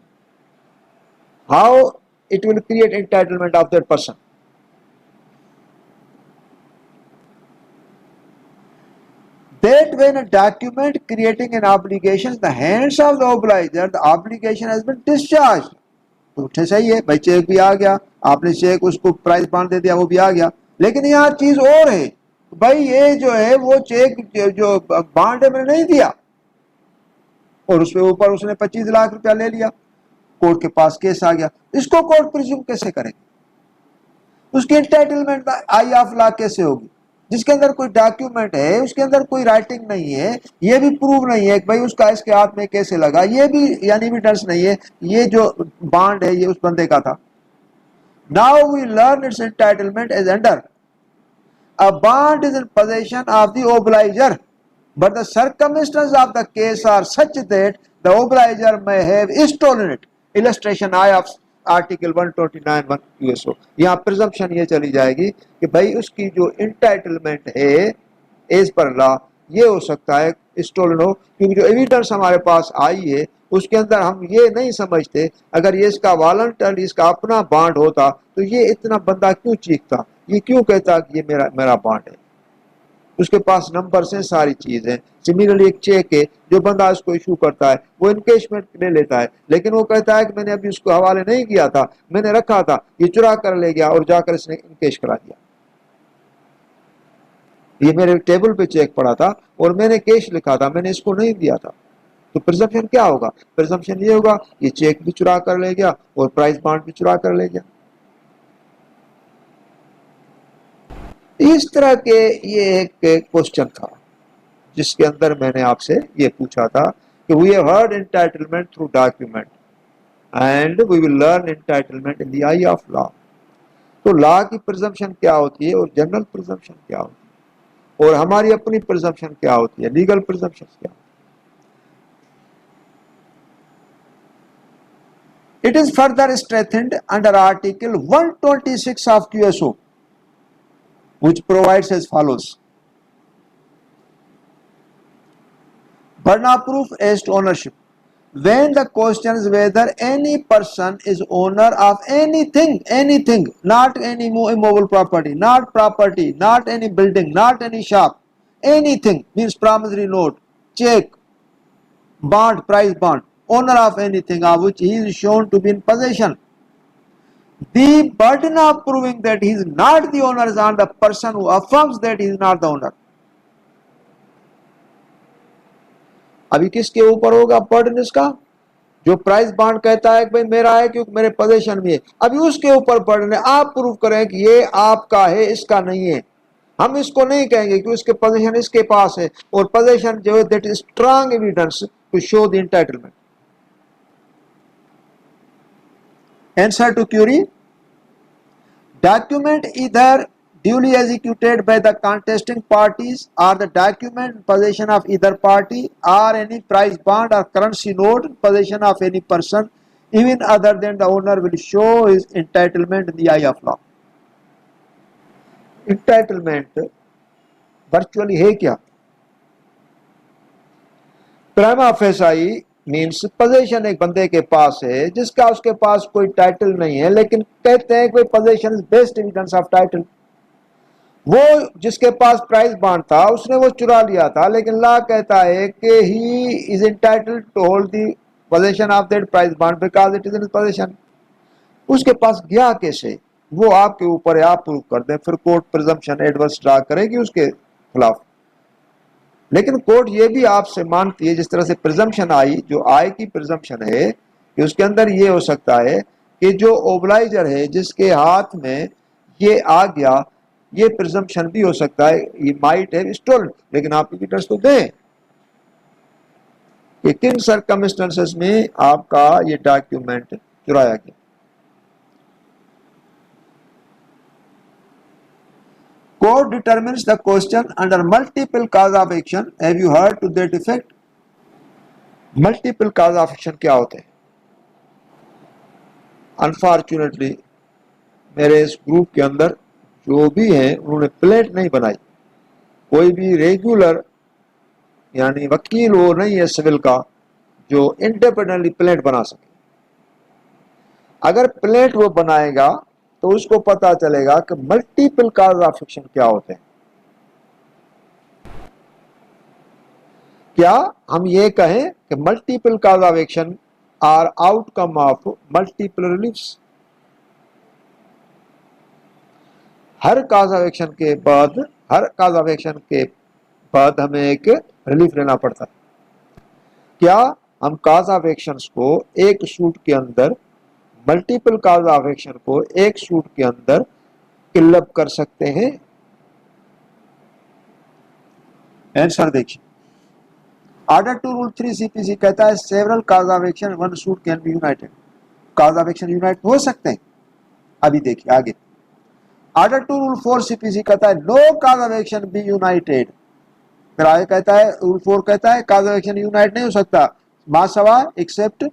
A: how it will create entitlement of that person. That when a document creating an obligation in the hands of the obliger, the obligation has been discharged. तो सही है भाई, check भी आ गया, आपने check उसको price bond दे दिया, वो भी आ गया, लेकिन यहाँ चीज और है भाई, ये जो है वो चेक जो बॉन्ड है मैंने नहीं दिया, और उसके ऊपर उसने 25 लाख रुपया ले लिया, कोर्ट के पास केस आ गया, इसको कोर्ट प्रिज्यूम कैसे करेंगे? उसकी एंटाइटलमेंट आई ऑफ लॉ कैसे होगी? जिसके अंदर कोई डॉक्यूमेंट है, उसके अंदर कोई राइटिंग नहीं है, ये भी प्रूव नहीं है कि भाई उसका इसके हाथ में कैसे लगा, ये भी यानी एविडेंस नहीं है, ये जो बॉन्ड है ये उस बंदे का था। Now we learn its entitlement as under a bond is in position of the obliger, but the circumstances of the case are such that the obliger may have stolen it. Illustration I of article 129(1) QSO। यहाँ presumption ये चली जाएगी कि भाई उसकी जो entitlement है as per law ये हो सकता है स्टोलन हो, क्योंकि जो एविडेंस हमारे पास आई है उसके अंदर हम ये नहीं समझते, अगर ये इसका वॉलंटरी इसका अपना बॉन्ड होता तो ये इतना बंदा क्यों चीखता, ये क्यों कहता कि ये मेरा बॉन्ड है, उसके पास नंबर से सारी चीज है। सिमिलरली एक चेक है, जो बंदा इसको इशू करता है वो इनकेशमेंट ले लेता है, लेकिन वो कहता है कि मैंने अभी उसको हवाले नहीं किया था, मैंने रखा था, ये चुरा कर ले गया और जाकर इसने इनकेश करा दिया, ये मेरे टेबल पे चेक पड़ा था और मैंने कैश लिखा था, मैंने इसको नहीं दिया था। तो प्रिजम्पशन क्या होगा? प्रिजम्पशन ये होगा ये चेक भी चुरा कर ले गया और प्राइस बॉन्ड भी चुरा कर ले गया। इस तरह के ये एक क्वेश्चन था जिसके अंदर मैंने आपसे ये पूछा था कि we have heard entitlement through document and we will learn entitlement in the eye of law. तो लॉ की प्रिजम्पशन क्या होती है और जनरल प्रिजम्पशन क्या होती है, और हमारी अपनी प्रिजम्पशन क्या होती है, लीगल प्रिजम्पशन क्या होती है। It is further strengthened under article 126 of QSO which provides as follows: burden of proof as to ownership. when the question is whether any person is owner of anything, not any immovable property, not any building, not any shop, anything, means promissory note, check, bond, price bond, owner of anything of which he is shown to be in possession. The burden of proving that he is not the owner is on the person who affirms that he is not the owner. अभी किसके ऊपर होगा burden इसका? जो price bond कहता है कि भाई मेरा है क्योंकि मेरे पोजीशन में है, अभी उसके ऊपर बर्डन है आप प्रूव करें कि ये आपका है इसका नहीं है। हम इसको नहीं कहेंगे कि उसके पोजीशन इसके पास है, और पोजीशन जो है that is strong evidence to show the entitlement. Answer to query, document either duly executed by the contesting parties or the document in possession of either party or any price bond or currency note in possession of any person even other than the owner will show his entitlement in the eye of law. Entitlement virtually है क्या? Prima facie means position एक बंदे के पास है जिसका उसके पास कोई title नहीं है, लेकिन कहते हैं कि position is best evidence of title. वो जिसके पास प्राइस बॉन्ड था उसने वो चुरा लिया था, लेकिन लॉ कहता है कि he is entitled to hold the position of that prize bond because it is in position. उसके पास गया कैसे, वो आपके ऊपर है, आप प्रूव कर दें, फिर कोर्ट प्रिजम्पशन एडवर्स ड्रा करेगी उसके खिलाफ। लेकिन कोर्ट ये भी आपसे मानती है, जिस तरह से प्रिजम्पशन आई, जो आय की प्रिजम्पशन है, कि उसके अंदर ये हो सकता है कि जो ओबलाइजर है जिसके हाथ में ये आ गया, ये प्रिजम्पशन भी हो सकता है ये माइट है स्टोलन, लेकिन आप एविडेंस तो दें कि किन सर्कमस्टेंसेस में आपका ये डॉक्यूमेंट चुराया गया। Court determines the question under multiple cause of action. Have you heard to that effect? Multiple cause of action क्या होते हैं? Unfortunately, मेरे इस ग्रुप के अंदर जो भी हैं उन्होंने प्लेट नहीं बनाई। कोई भी रेगुलर यानी वकील वो नहीं है सिविल का जो इंडिपेंडेंटली प्लेट बना सके। अगर प्लेट वो बनाएगा तो उसको पता चलेगा कि मल्टीपल कॉज ऑफ एक्शन क्या होते हैं। क्या हम ये कहें कि multiple cause of action are outcome of multiple reliefs? हर कॉज ऑफ एक्शन के बाद हमें एक रिलीफ लेना पड़ता है। क्या हम कॉज ऑफ एक्शंस को एक सूट के अंदर, मल्टीपल कॉज ऑफ एक्शन को एक सूट के अंदर क्लब कर सकते हैं? आंसर देखिए, ऑर्डर टू रूल 3 सीपीसी कहता है several cause of action one suit can be united. Cause of action unite हो सकते हैं। अभी देखिए आगे, ऑर्डर टू रूल 4 सीपीसी कहता है no cause of action be united. फिर आगे कहता है रूल 4 कहता है कॉज ऑफ एक्शन यूनाइट नहीं हो सकता Maswa accept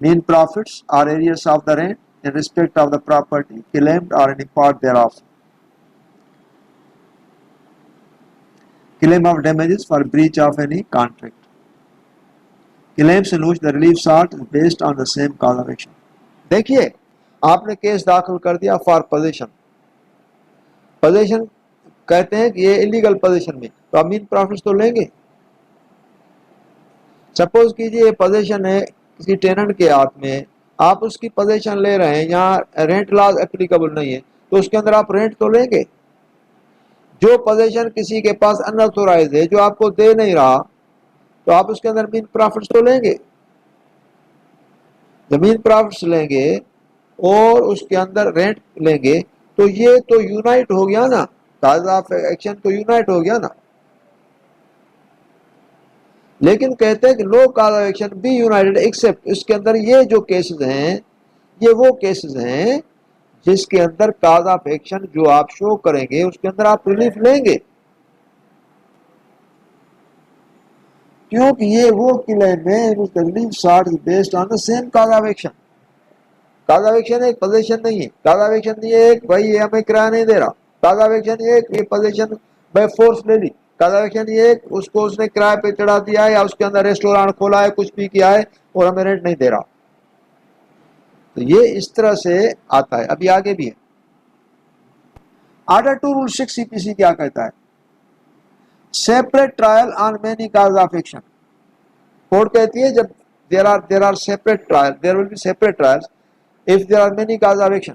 A: mean profits or arrears of the rent in respect of the property claimed or any part thereof. Claim of damages for breach of any contract. Claims in which the relief sought is based on the same cause of action. देखिए आपने case दाखिल कर दिया for position. Position कहते हैं कि ये illegal position में, तो आप मीन प्रॉफिट्स तो लेंगे। सपोज कीजिए ये पोजीशन है किसी टेनेंट के हाथ में, आप उसकी पोजीशन ले रहे हैं, यहाँ रेंट लॉ एप्लीकेबल नहीं है, तो उसके अंदर आप रेंट तो लेंगे। जो पोजीशन किसी के पास अनऑथोराइज है, जो आपको दे नहीं रहा, तो आप उसके अंदर मीन प्रॉफिट्स तो लेंगे। जमीन प्रॉफिट्स लेंगे और उसके अंदर रेंट लेंगे, तो ये तो यूनाइट हो गया ना, कॉज ऑफ एक्शन तो यूनाइट हो गया ना। लेकिन कहते हैं कि no cause of action be united except, इसके अंदर ये जो केसेस हैं ये वो केसेस हैं जिसके अंदर कॉज ऑफ एक्शन जो आप शो करेंगे उसके अंदर आप रिलीफ लेंगे, क्योंकि ये वो क्लेम है relief short is based on the same cause of action. Cause of action एक पोजीशन नहीं है, कॉज ऑफ एक्शन नहीं है एक भाई ये हमें किराया नहीं दे रहा, कॉज ऑफ एक्शन एक ये पोजीशन बाय फोर्स ले ली, काजावेक्शन ये उसको उसने किराए पे चढ़ा दिया है या उसके अंदर रेस्टोरेंट खोला है, कुछ भी किया है और हमें रेंट नहीं दे रहा। तो ये इस तरह से आता है। अभी आगे भी है। ऑर्डर टू रूल 6 सीपीसी क्या कहता है? Separate trial on many cause of action. Court कहती है जब there are separate trial, there will be separate trials if there are many cause of action,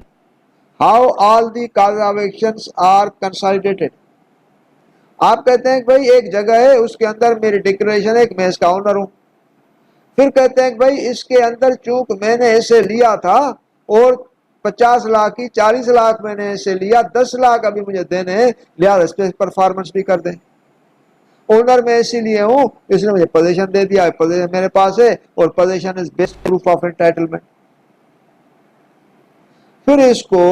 A: how all the cause of actions are consolidated. आप कहते हैं कि भाई एक जगह है, उसके अंदर मेरी डिक्लेरेशन है कि मैं इसका ओनर हूं। फिर कहते हैं कि भाई इसके अंदर चूंकि मैंने इसे लिया था और 50 लाख की 40 लाख मैंने इसे लिया, 10 लाख अभी मुझे देने हैं, लिहाजा इस पे परफॉर्मेंस भी कर दें। ओनर मैं इसीलिए हूं, इसने मुझे पोजीशन दे दिया, पोजीशन मेरे पास है और position is best proof of entitlement. फिर इसको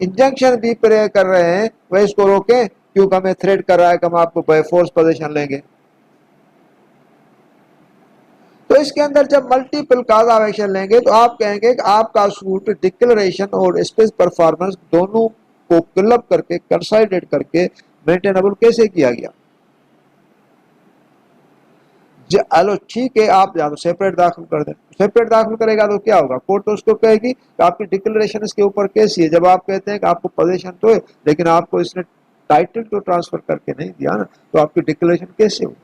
A: इंजंक्शन भी प्रे कर रहे हैं, वह इसको रोके क्योंकि हमें थ्रेट कर रहा है कि हम आपको बाय फोर्स पोजीशन लेंगे। तो इसके अंदर जब मल्टीपल काज ऑफ एक्शन लेंगे तो आप कहेंगे कि आपका सूट डिक्लेरेशन और स्पेस परफॉर्मेंस दोनों को क्लब करके कंसोलिडेट करके मेंटेनेबल कैसे किया गया। चलो ठीक है, आप या तो सेपरेट दाखिल कर दें। सेपरेट दाखिल करेगा तो क्या होगा? कोर्ट तो उसको कहेगी कि आपकी डिक्लेरेशन इसके ऊपर कैसी है। जब आप कहते हैं कि आपको पोजीशन तो है लेकिन आपको इसने टाइटल तो ट्रांसफर करके नहीं दिया ना, तो आपकी डिक्लेरेशन कैसे हुई?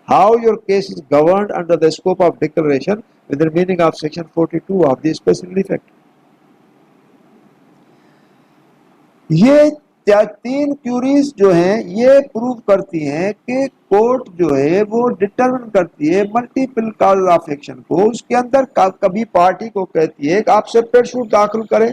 A: How your case is governed under the scope of declaration within the meaning of section 42 of the Special Relief Act. ये तीन क्यूरीज जो हैं ये प्रूव करती हैं कि कोर्ट जो है वो डिटरमिन करती है मल्टीपल काज ऑफ एक्शन को। उसके अंदर कभी पार्टी को कहती है कि आप सेपरेट सूट दाखिल करें,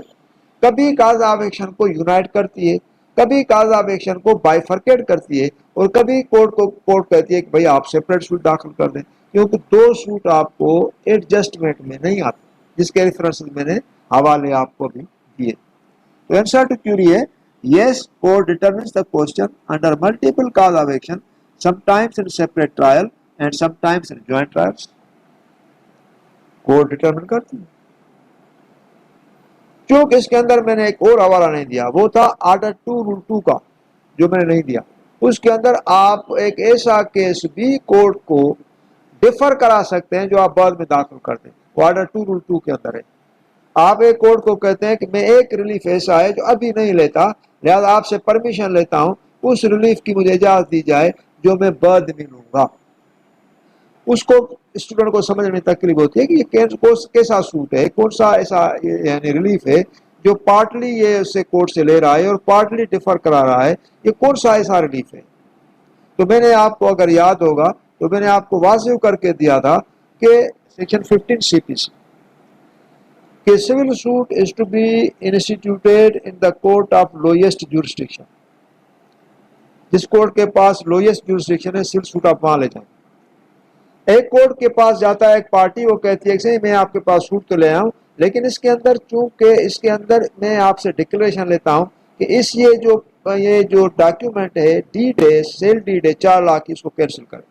A: कभी काज ऑफ एक्शन को यूनाइट करती है, कभी काज ऑफ एक्शन को बाइफर्केट करती है और कभी कोर्ट कहती है कि भाई आप सेपरेट सूट दाखिल कर दें, क्योंकि दो सूट आपको एडजस्टमेंट में नहीं आते, जिसके रेफरेंसेस मैंने हवाले आपको अभी दिए। तो आंसर टू क्यूरी है yes, court determines the question under multiple cause of action, sometimes in separate trial and sometimes in joint trials. Court determine करती है। क्योंकि इसके अंदर मैंने एक और हवाला नहीं दिया, वो था ऑर्डर 2 रूल 2 का, जो मैंने नहीं दिया। उसके अंदर आप एक ऐसा केस भी कोर्ट को डिफर करा सकते हैं जो आप बाद में दाखिल कर दें, वो ऑर्डर 2 रूल 2 के अंदर है। आप एक कोर्ट को कहते हैं कि मैं एक रिलीफ ऐसा है जो अभी नहीं लेता, लिहाजा आपसे परमिशन लेता हूं, उस रिलीफ की मुझे इजाजत दी जाए जो मैं बाद में लूंगा। उसको स्टूडेंट को समझने में तकलीफ होती है कि ये कैसा सूट है, कौन सा ऐसा यानी रिलीफ है जो पार्टली ये उससे कोर्ट से ले रहा है और पार्टली डिफर करा रहा है, ये कौन सा ऐसा रिलीफ है। तो मैंने आपको अगर याद होगा तो मैंने आपको वाज़ेह करके दिया था कि सेक्शन 15 सीपीसी कि civil suit is to be instituted in the court of lowest jurisdiction. जिस कोर्ट के पास लोएस्ट ज्यूरिसडिक्शन है, सिविल सूट आप वहां ले जाएं। एक कोर्ट के पास जाता है एक पार्टी, वो कहती है कि मैं आपके पास सूट तो ले आऊं, लेकिन इसके अंदर चूंकि इसके अंदर मैं आपसे डिक्लेरेशन लेता हूं कि इस ये जो डॉक्यूमेंट है, डीड है, सेल डीड है 4 लाख की, इसको कैंसिल करें।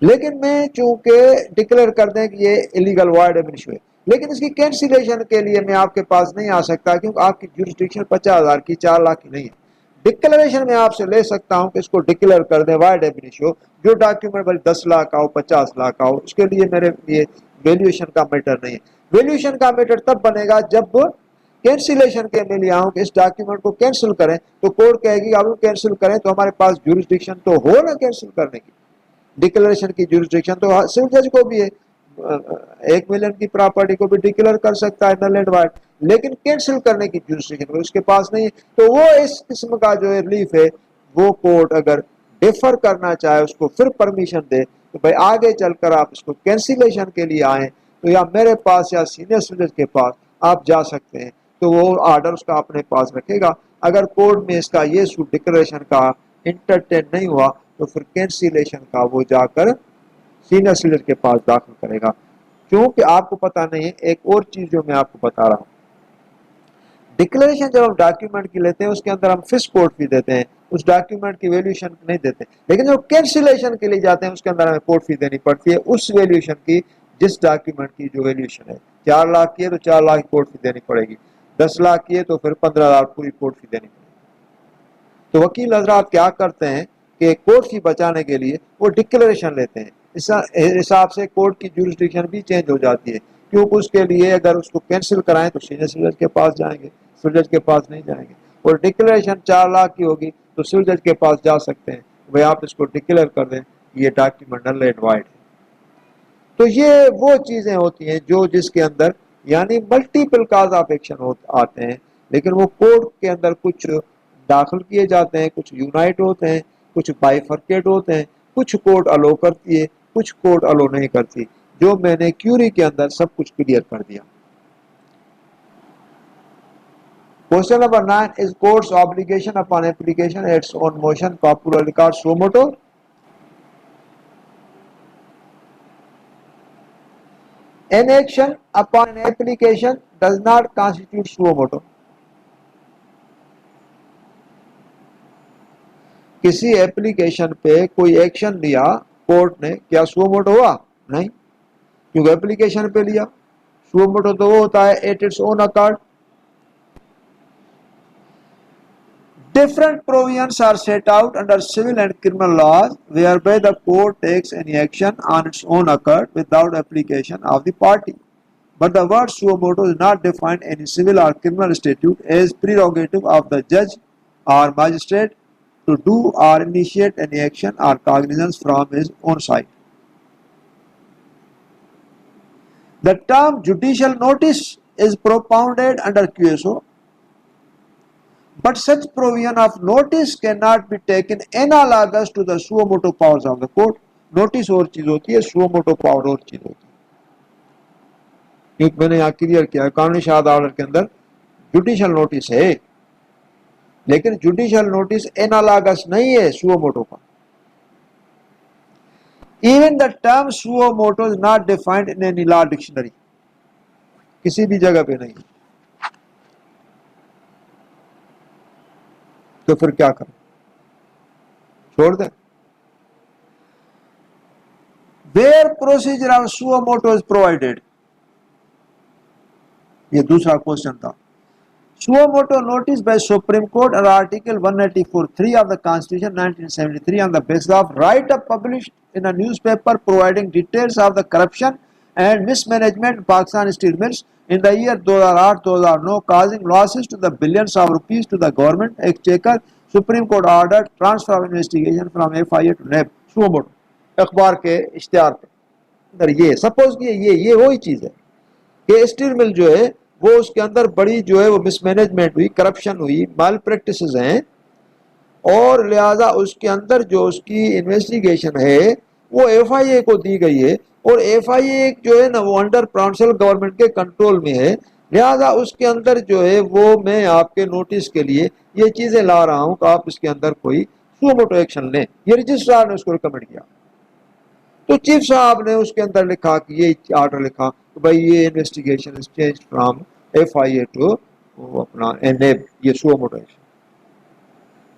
A: लेकिन मैं चूंकि डिक्लेयर कर दें कि ये इलीगल वाइड एमिनिश है, लेकिन इसकी कैंसिलेशन के लिए मैं आपके पास नहीं आ सकता क्योंकि आपकी ज्यूरिसडिक्शन 50,000 की 4 लाख की नहीं है। डिक्लेरेशन में आपसे ले सकता हूं कि इसको डिक्लेयर कर दें वाइड एमिनिशो, जो डॉक्यूमेंट भले 10 लाख का हो 50 लाख का हो, उसके लिए मेरे लिए वैल्यूएशन का मैटर नहीं है। वैल्यूएशन का मैटर तब बनेगा जब कैंसिलेशन के मैं लिया हूं कि इस डॉक्यूमेंट को कैंसिल करें, तो कोर्ट कहेगी आप कैंसिल करें तो हमारे पास ज्यूरिसडिक्शन तो हो ना कैंसिल करने की। डिक्लेरेशन की ज्यूरिसडिक्शन तो सिविल जज को भी है, 1 मिलियन की प्रॉपर्टी को भी डिक्लेयर कर सकता है नल एंड वाइड, लेकिन कैंसिल करने की ज्यूरिसडिक्शन उसके पास नहीं है। तो वो इस किस्म का जो रिलीफ है वो कोर्ट अगर डिफर करना चाहे, उसको फिर परमिशन दे तो भाई आगे चलकर आप इसको कैंसिलेशन के लिए आए तो या मेरे पास या सीनियर सिविल जज के पास आप जा सकते हैं, तो वो ऑर्डर उसका अपने पास रखेगा। अगर कोर्ट में इसका ये सूट डिक्लेरेशन का इंटरटेन नहीं हुआ तो फिर कैंसिलेशन का वो जाकर सीनियर सिविल के पास दाखिल करेगा। क्योंकि आपको पता नहीं है, एक और चीज जो मैं आपको बता रहा हूं, डिक्लेरेशन जब हम डॉक्यूमेंट की लेते हैं उसके अंदर हम फिक्स कोर्ट फी देते हैं, उस डॉक्यूमेंट की वैल्यूएशन नहीं देते, लेकिन जब कैंसिलेशन के लिए जाते हैं उसके अंदर हमें कोर्ट फी देनी पड़ती है उस वैल्यूएशन की जिस डॉक्यूमेंट की जो वैल्यूएशन है। 4 लाख की है तो 4 लाख की कोर्ट फी देनी पड़ेगी, 10 लाख की है तो फिर 15,000 पूरी कोर्ट फी देनी पड़ेगी। तो वकील हजरात क्या करते हैं कि कोर्ट की बचाने के लिए वो डिक्लेरेशन लेते हैं। इस हिसाब से कोर्ट की जुरिस्डिक्शन भी चेंज हो जाती है, क्योंकि उसके लिए अगर उसको कैंसिल कराएं तो सीनियर सिविल जज के पास जाएंगे, सिविल जज के पास नहीं जाएंगे। और डिक्लेरेशन 4 लाख की होगी तो सिविल जज के पास जा सकते हैं, भाई आप इसको डिक्लेयर कर दें, ये डॉक्यूमेंट नल एंड वाइड है। तो ये वो चीजें होती हैं जो जिसके अंदर यानी मल्टीपल काज ऑफ एक्शन आते हैं, लेकिन वो कोर्ट के अंदर कुछ दाखिल किए जाते हैं, कुछ यूनाइट होते हैं, कुछ बाइफर्केट होते हैं, कुछ कोर्ट अलो करती है, कुछ कोर्ट अलो नहीं करती, जो मैंने क्यूरी के अंदर सब कुछ क्लियर कर दिया। Question number 9 is courts obligation upon application its on motion popular record suo motu. An action upon an application does not constitute suo moto। किसी एप्लीकेशन पे कोई एक्शन लिया कोर्ट ने, क्या सुओ मोटो हुआ? नहीं, क्योंकि एप्लीकेशन पे लिया। सुओ मोटो तो वो होता है eight its own accord. Different provisions are set out under civil and criminal laws whereby the court takes any action on its own accord without application of the party. But the word suo moto is not defined in any civil or criminal statute as prerogative of the judge or magistrate to do or initiate any action or cognizance from his own side. The term judicial notice is propounded under QSO, but such provision of notice cannot be taken analogous to the suo moto powers of the court। Notice और चीज होती है, suo motu power और चीज होती है। क्योंकि मैंने यहाँ क्लियर किया, कानूनी शहादत ऑर्डर के अंदर जुडिशियल नोटिस है, लेकिन जुडिशियल नोटिस एनालॉगस नहीं है सुओ मोटो का। Even the term suo motu is not defined in any law dictionary, किसी भी जगह पे नहीं। तो फिर क्या करें, छोड़ दें। Where procedure of suo motu is provided, ये दूसरा क्वेश्चन था। Suo motu notice by Supreme Court और article 184(3 of the Constitution 1973 on the basis of right of published in a newspaper providing details of the corruption and mismanagement of Pakistan Steel Mills in the year 2008-2009 causing losses to the billions of rupees to the government exchequer। Supreme Court order transfer of investigation from FIA to NAB। Suo motu अखबार के इश्तिहार पे अंदर ये suppose कि ये वही चीज है कि स्टील मिल जो है वो उसके अंदर बड़ी जो है वो मिसमैनेजमेंट हुई, करप्शन हुई, माल प्रैक्टिसेस हैं, और लिहाजा उसके अंदर जो उसकी इन्वेस्टिगेशन है वो FIA को दी गई है, और FIA जो है ना वो अंडर प्रोविंशियल गवर्नमेंट के कंट्रोल में है। लिहाजा उसके अंदर जो है वो मैं आपके नोटिस के लिए ये चीजें ला रहा हूं कि आप इसके अंदर कोई सुओ मोटो एक्शन लें। ये रजिस्ट्रार ने उसको रिकमेंड किया, तो चीफ साहब ने उसके अंदर लिखा कि ये ऑर्डर लिखा तो भाई ये investigation is change from FIA to अपना NAB, ये suo motu action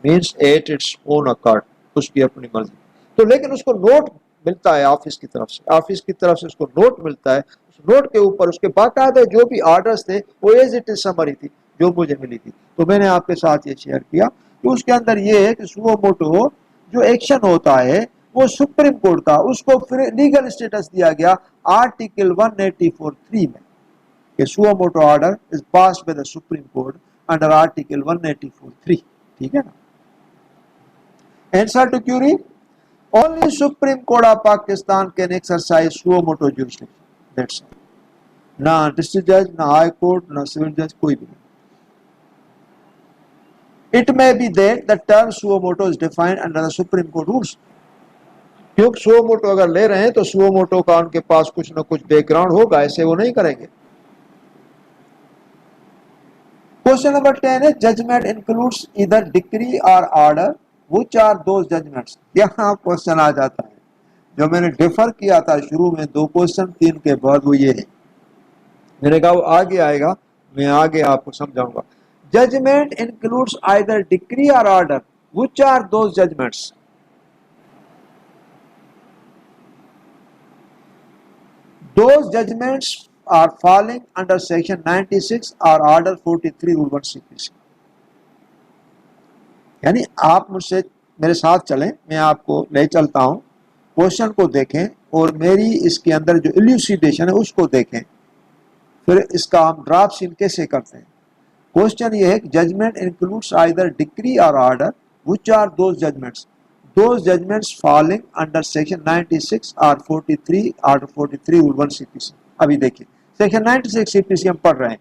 A: means at its own accord, उसकी अपनी मर्जी। तो लेकिन उसको नोट मिलता है ऑफिस की तरफ से, ऑफिस की तरफ से उसको नोट मिलता है, उस नोट के ऊपर उसके बाकायदा जो भी ऑर्डर्स थे वो एज इट इज समरी थी जो मुझे मिली थी। तो मैंने आपके साथ ये शेयर किया कि उसके अंदर ये है कि सुओ मोटो जो एक्शन होता है वो सुप्रीम कोर्ट का, उसको फिर लीगल स्टेटस दिया गया आर्टिकल 184(3 में कि suo motu order is passed by the Supreme Court under article 184(3। ठीक है ना। Answer to query, only Supreme Court of Pakistan can exercise suo moto jurisdiction, that's all। ना डिस्ट्रिक्ट जज, ना हाई कोर्ट, ना सिविल जज, कोई भी नहीं। It may be that the term suo moto is defined under the Supreme Court rules। क्योंकि suo motu अगर ले रहे हैं तो सुओ मोटो का उनके पास कुछ ना कुछ बैकग्राउंड होगा, ऐसे वो नहीं करेंगे। क्वेश्चन नंबर 10 है जजमेंट इंक्लूड्स ईदर डिक्री और order which are those judgments. यहाँ क्वेश्चन आ जाता है जो मैंने डिफर किया था शुरू में 2 क्वेश्चन 3 के बाद, वो ये है, मैंने कहा वो आगे आएगा, मैं आगे आपको समझाऊंगा। जजमेंट इंक्लूड्स आइदर डिक्री और order which are those judgments. Those judgments are falling under section 96 or order 43 rule 1 CPC। यानी आप मुझसे मेरे साथ चलें, मैं आपको ले चलता हूं, क्वेश्चन को देखें और मेरी इसके अंदर जो इल्यूसिडेशन है उसको देखें, फिर इसका हम ड्राफ्ट सीन कैसे करते हैं। क्वेश्चन ये है कि जजमेंट इंक्लूड्स आइदर डिक्री और order, which are those judgments falling under section 96 और 43 आर्टिकल 43 रूल 1 सीपीसी। अभी देखिए सेक्शन 96 सीपीसी हम पढ़ रहे हैं,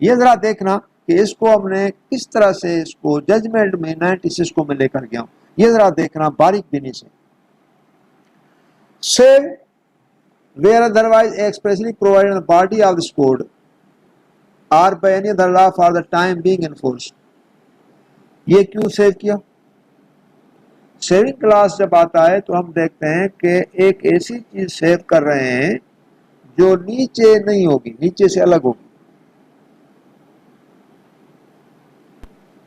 A: ये जरा देखना कि इसको हमने किस तरह से इसको जजमेंट में 96 को मैं लेकर गया हूं, ये जरा देखना बारीक बीनी से। Save where otherwise expressly provided in the body of this code or by any other law for the time being enforced। ये क्यों सेव किया? सेविंग क्लास जब आता है तो हम देखते हैं कि एक ऐसी चीज सेव कर रहे हैं जो नीचे नहीं होगी, नीचे से अलग होगी,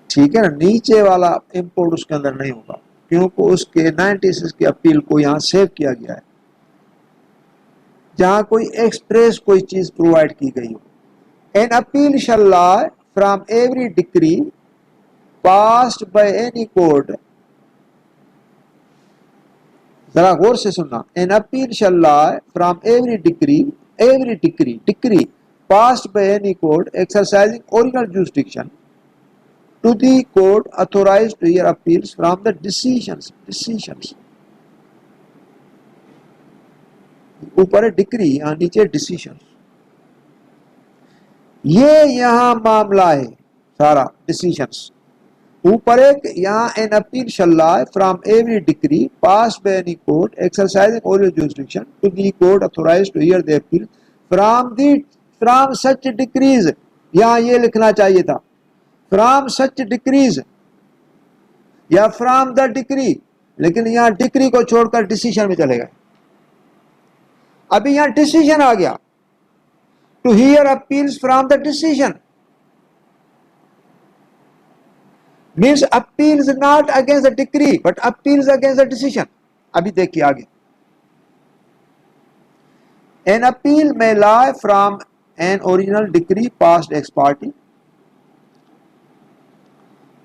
A: ठीक है ना, नीचे वाला इंपोर्ट उसके अंदर नहीं होगा क्योंकि उसके 96 की अपील को यहां सेव किया गया है, जहां कोई एक्सप्रेस कोई चीज प्रोवाइड की गई हो। An appeal shall lie from every decree passed by any court, जरा गौर से सुनना, an appeal shall lie from every decree passed by any court exercising original jurisdiction to the court authorized to hear appeals from the decisions। ऊपर है decree, यहां नीचे decisions, ये यहां मामला है सारा डिसीजंस। ऊपर एक यहां an appeal shall lie from every decree passed by any court exercising original jurisdiction to the court authorised to hear the appeal from such decrees, यहां ये लिखना चाहिए था फ्रॉम सच डिक्रीज या फ्रॉम द डिक्री, लेकिन यहां decree को छोड़कर डिसीजन में चले गए। अभी यहां डिसीजन आ गया, to hear appeals from the decision means appeals not against the decree but appeals against the decision. अभी देखिए आगे, an appeal may lie from an original decree passed ex parte.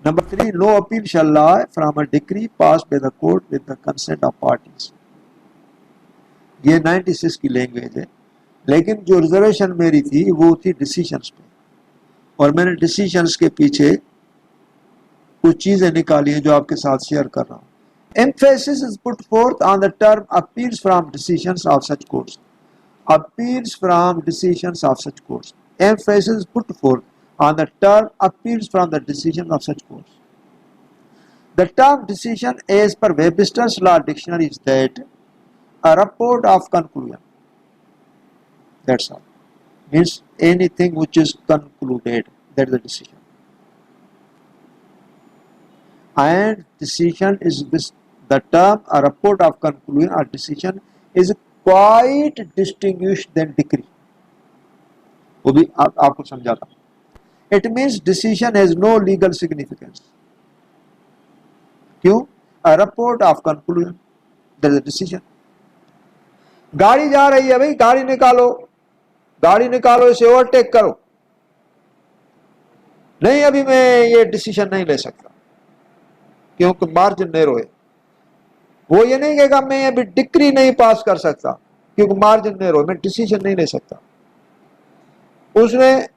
A: Number 3, no appeal shall lie from a decree passed by the court with the consent of parties। ये 96 की language है, लेकिन जो reservation मेरी थी वो थी डिसीजंस पे, और मैंने डिसीजंस के पीछे कुछ चीजें निकाली हैं जो आपके साथ शेयर कर रहा हूं। Emphasis is put fourth on the term appeals from decisions of such courts. Appeals from decisions of such courts, emphasis is put fourth on the term appeals from the decision of such courts। The term decision as per Webster's Law Dictionary is that a report of conclusion, that's all, means anything which is concluded, that is the decision, and decision is this, the term a report of conclusion or decision is quite distinguished than decree। वो भी आपको समझाता हूं। It means decision has no legal significance। क्यों? A report of conclusion, there is a decision। गाड़ी जा रही है भाई, गाड़ी निकालो, इसे ओवरटेक करो। नहीं, अभी मैं ये डिसीजन नहीं ले सकता क्योंकि मार्जिन नैरो है। वो ये नहीं कहेगा मैं अभी डिक्री नहीं पास कर सकता क्योंकि मार्जिन नैरो है, मैं डिसीजन नहीं ले सकता। उसने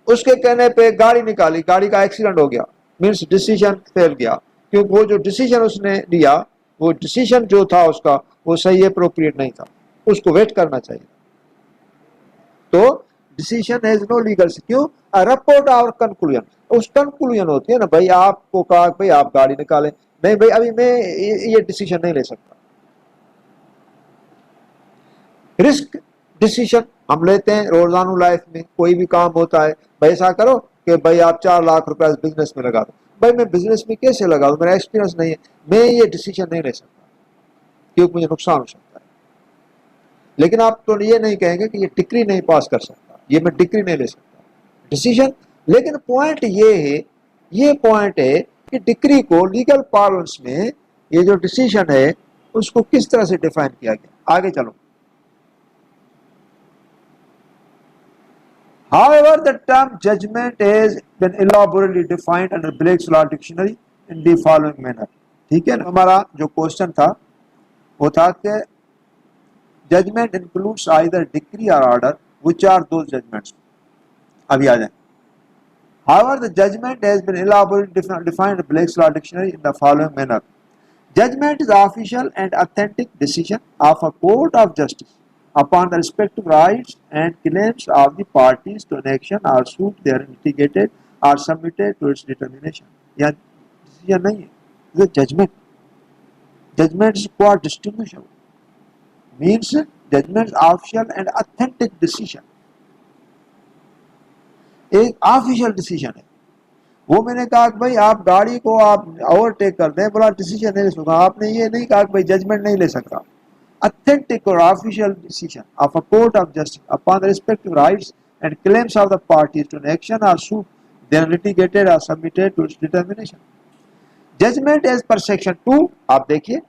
A: उसके कहने पे गाड़ी निकाली, गाड़ी का एक्सीडेंट हो गया, मीन्स डिसीजन फेल गया, क्योंकि वो जो डिसीजन उसने लिया, वो डिसीजन जो था उसका वो सही अप्रोप्रिएट नहीं था, उसको वेट करना चाहिए। तो डिसीजन हैज नो लीगल, क्यों? अ रिपोर्ट और कंक्लूजन, उस कंक्लूजन होती है ना भाई, आपको कहा भाई आप गाड़ी निकालें, नहीं भाई अभी मैं ये डिसीजन नहीं ले सकता। रिस्क डिसीजन हम लेते हैं रोजाना लाइफ में, कोई भी काम होता है, भाई ऐसा करो कि भाई आप 4 लाख रुपए बिजनेस में लगा दो। भाई मैं बिजनेस में कैसे लगा दूं, मेरा एक्सपीरियंस नहीं है, मैं ये डिसीजन नहीं ले सकता क्योंकि मुझे नुकसान हो सकता है। लेकिन आप तो ये नहीं कहेंगे कि ये डिग्री नहीं पास कर सकता, ये मैं डिग्री नहीं ले सकता, डिसीजन। लेकिन पॉइंट ये पॉइंट है कि डिग्री को लीगल पार्लेंस में ये जो डिसीजन है उसको किस तरह से डिफाइन किया गया। आगे चलो। However, the term judgment has been elaborately defined under Black's Law Dictionary in the following manner. ठीक है, हमारा जो क्वेश्चन था वो था कि जजमेंट इंक्लूड्स आइदर डिक्री और order, which are those judgments. अभी आ जाए। However, the judgment has been elaborately defined in Blake's Law Dictionary in the following manner. Judgment is the official and authentic decision of a court of justice upon the respective rights and claims of the parties to an action or suit therein litigated or submitted to its determination. या decision नहीं है, ये judgment. Judgment is quite distinguishable. Means judgment is official and authentic decision. एक official decision है। वो मैंने कहा कि भाई आप गाड़ी को आप ओवरटेक कर दें, बोला डिसीजन नहीं ले सकता। आपने ये नहीं कहा कि भाई जजमेंट नहीं ले सकता। अथेंटिक और official decision of a court of justice upon the respective rights and claims of the parties to an action और सूट देन लिटिगेटेड और submitted to its determination. Judgment as per section 2 आप देखिए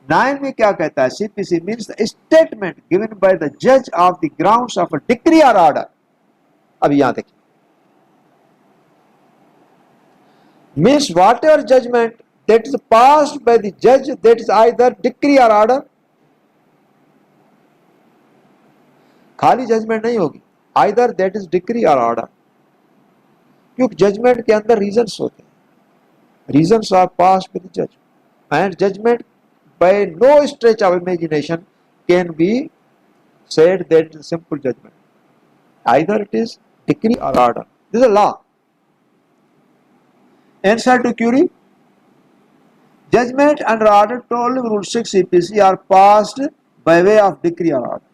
A: 9 में क्या कहता है, CPC means the statement given by the जज of the grounds of a decree और ऑर्डर। अब यहां देखिए, means whatever judgment that is passed by the judge, that is either decree or order। खाली जजमेंट नहीं होगी, either that is decree or order, क्योंकि judgment के अंदर रीजंस होते हैं। Reasons are passed by the जज and judgment by no stretch of imagination can be said that it is simple judgment, either it is decree or order. This is a law. Answer to query: judgment under order 12 rule 6 CPC are passed by way of decree or order।